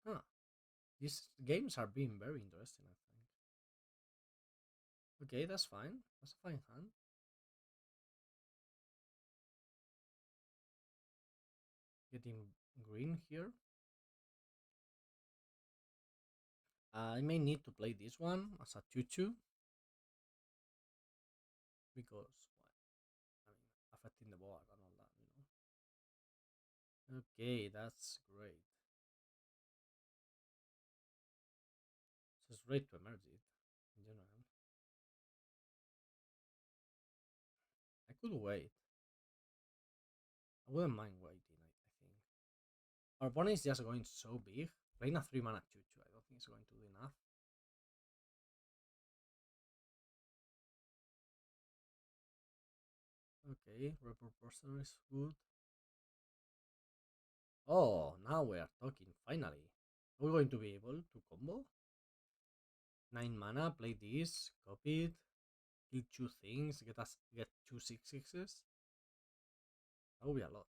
Huh. These games are being very interesting, I think. Okay, that's fine. That's a fine hand. Getting green here. I may need to play this one as a 2-2. Because, well, I mean, affecting the board and all that, Okay, that's great. So it's great to emerge it in general. I could wait. I wouldn't mind waiting, I think. Our opponent is just going so big. Playing a 3 mana 2-2, I don't think it's going to do enough. Okay, Repurposer is good. Oh, now we are talking, finally. Are we going to be able to combo? 9 mana, play this, copy it, kill 2 things, get 2 6/6s. That will be a lot.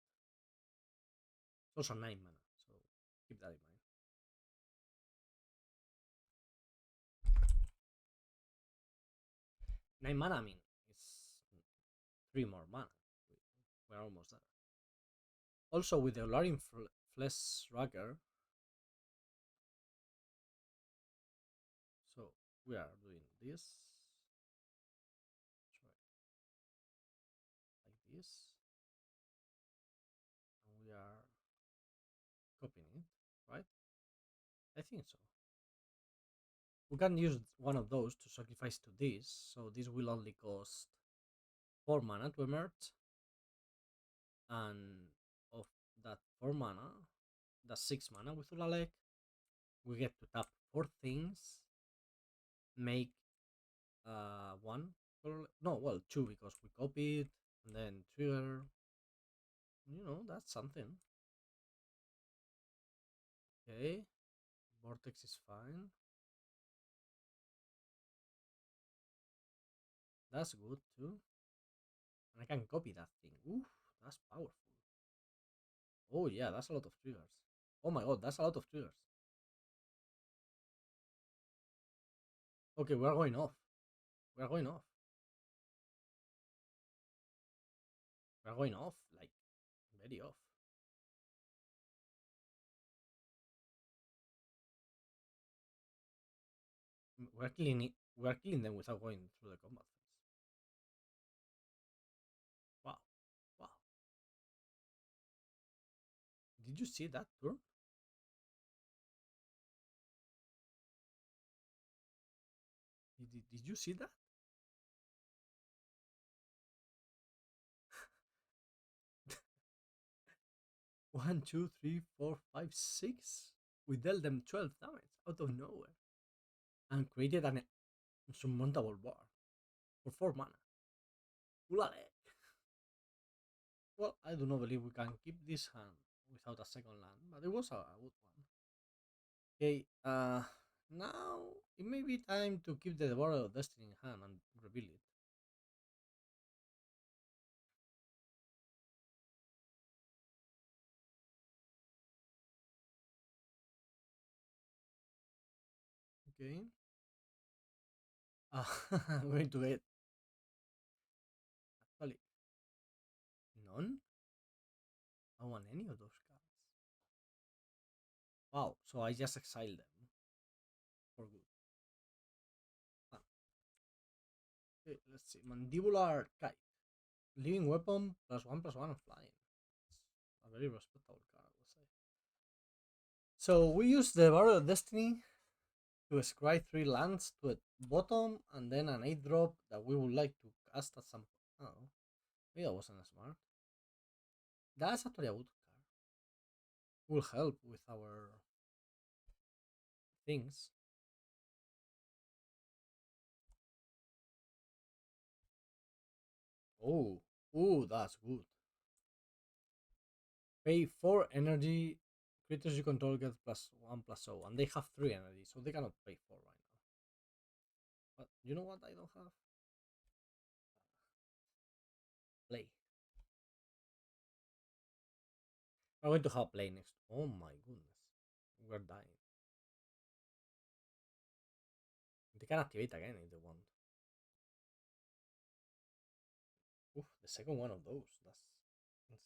It's also 9 mana, so keep that in mind. 9 mana, I mean, it's 3 more mana. We're almost there. Also, with the Olarin Flesh Racker, so we are doing this. Like this. And we are copying it, right? I think so. We can use one of those to sacrifice to this, so this will only cost 4 mana to emerge, and of that 4 mana, that's 6 mana with Ulalek. We get to tap 4 things, make one, no, well, 2 because we copied, and then trigger. That's something. Okay, Vortex is fine. That's good too. And I can copy that thing. Oof, that's powerful. Oh yeah, that's a lot of triggers. Oh my god, that's a lot of triggers. Okay, we are going off. We are going off. We are going off, like very off. We're killing it. We're killing them without going through the combat phase. Wow, wow. Did you see that turn? Did you see that? One, two, three, four, five, six. We dealt them 12 damage out of nowhere and created an insurmountable bar for 4 mana. Ulale. Well, I do not believe we can keep this hand without a second land, but it was a good one. Okay, now it may be time to keep the Devourer of Destiny in hand and reveal it. Okay. I'm going to get actually none. I don't want any of those cards. Wow, so I just exiled them for good. Ah, okay, let's see. Mandibular Kite. Living weapon plus one and flying. It's a very respectable card, I would say. So we use the Barrel of Destiny to scry 3 lands to a bottom and then an 8 drop that we would like to cast at some point. Oh, maybe that wasn't smart. That's actually a good card. Will help with our things. Oh, oh, that's good. Pay 4 energy. Creatures you control get plus 1 plus 0, and they have 3 energy, so they cannot pay 4 right now. But you know what I don't have? Play. I'm going to have play next. Oh my goodness. We're dying. They can activate again if they want. Oof, the second one of those. That's insane.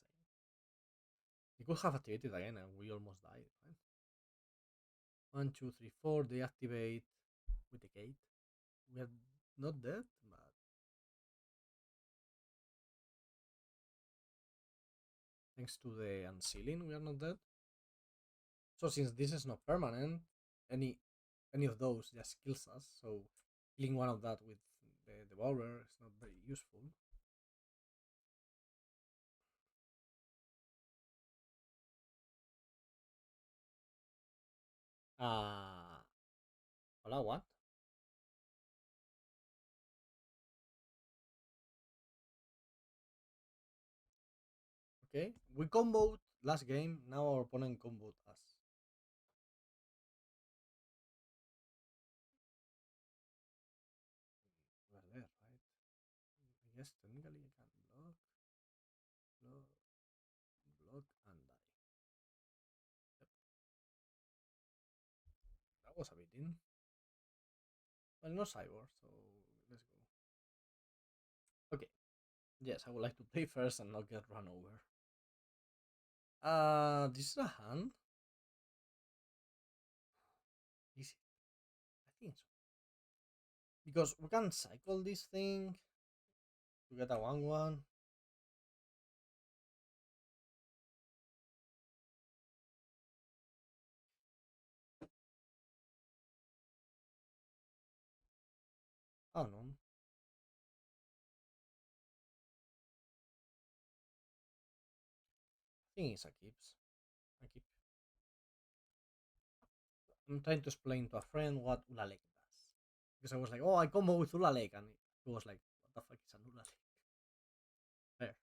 They could have activated again and we almost died, right? One, two, three, four. They activate with the gate. We are not dead, but thanks to the unsealing, we are not dead. So since this is not permanent, any any of those just kills us. So killing one of that with the devourer is not very useful. Uh Hola, what? Okay, we comboed last game. Now our opponent comboed us. We're there, right? I guess technically I can block, block, and die. Yep, that was a beating. Well, no cyber, so let's go. Okay, yes, I would like to play first and not get run over. This is a hand. Is it? I think so. Because we can cycle this thing to get a 1-1. think it's a keeps. A keep. I'm trying to explain to a friend what Ula Lake does. Because I was like, oh, I combo with Ula Lake. And he was like, what the fuck is an Ula Lake? There.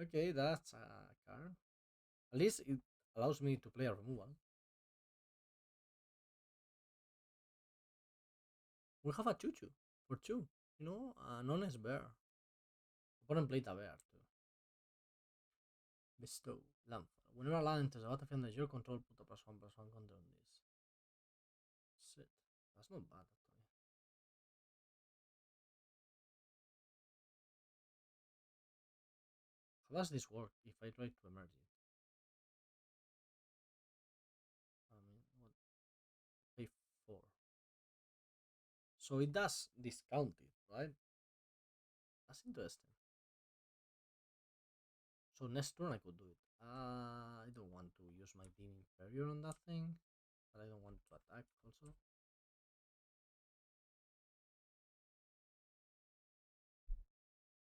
Okay, that's a card. At least it allows me to play a removal. We have a Choo-Choo for two. You know, an honest bear. Opponent played a bear too. Bestow. Landfall. Whenever land enters the battlefield under your control, put a +1/+1 counter on this. Shit. That's not bad actually. How does this work if I try to emerge it? I mean, what? Pay 4. So it does discount it, right? That's interesting. So next turn I could do it. I don't want to use my beam inferior on that thing, but I don't want to attack also.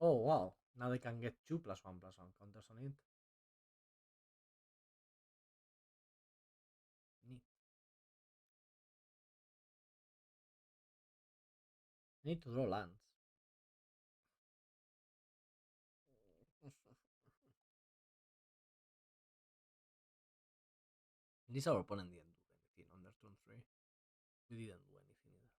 Oh wow! Now they can get 2+1/+1 counters on it. Neat. Need to draw lands. This our opponent didn't do anything on their turn 3. We didn't do anything either.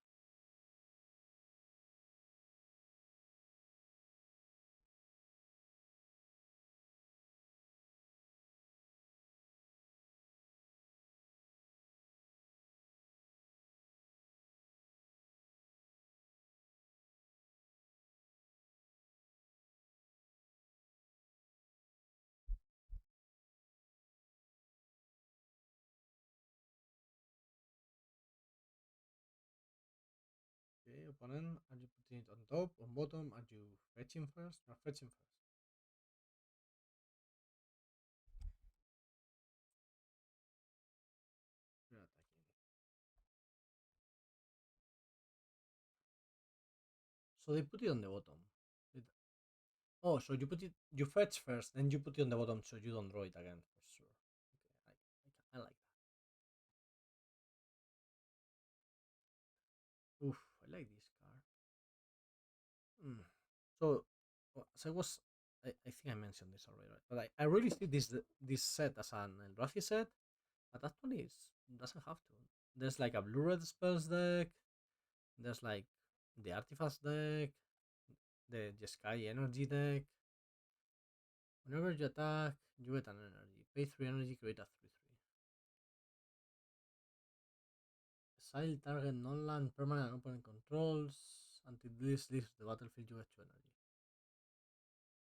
Okay, opponent, are you putting it on top, on bottom? Are you fetching first? Or fetching first. You're attacking. So they put it on the bottom. It- Oh, so you put it, you fetch first, then you put it on the bottom so you don't draw it again for sure. Okay, I like that. Oof, I like this card. Mm. So, so I was, I think I mentioned this already, right? But I really see this set as an Eldrazi set, but actually it doesn't have to. There's like a blue red spells deck. There's like the artifacts deck, the Jeskai energy deck. Whenever you attack, you get an energy. Pay 3 energy, create a 3/3. Exile target non-land permanent opponent controls. Until this leaves the battlefield, you get 2 energy.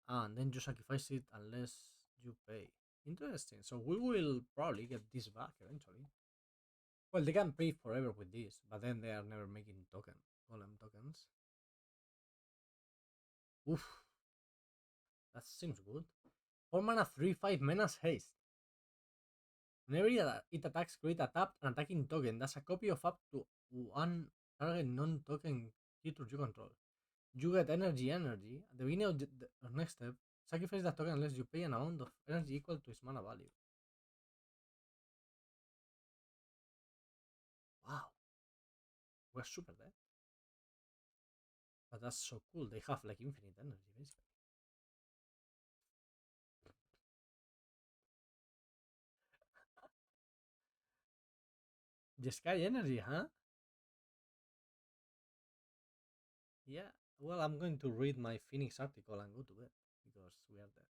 Ah, and then you sacrifice it unless you pay. Interesting. So we will probably get this back eventually. Well, they can pay forever with this, but then they are never making golem tokens. Oof, that seems good. 4 mana, 3/5 menace haste. Whenever it attacks, create a tapped and attacking token. That's a copy of up to one target non-token creature you control. You get energy. At the beginning of the next step, sacrifice that token unless you pay an amount of energy equal to its mana value. Wow, we're super dead. But that's so cool. They have like infinite energy, basically. The sky energy, huh? Yeah. Well, I'm going to read my Phoenix article and go to bed because we are dead.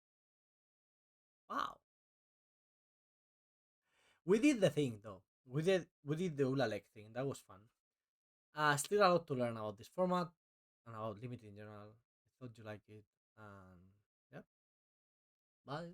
Wow. We did the thing though. We did the Ulalek thing. That was fun. Still a lot to learn about this format and about Limit in general. I thought you liked it. And yeah. Bye.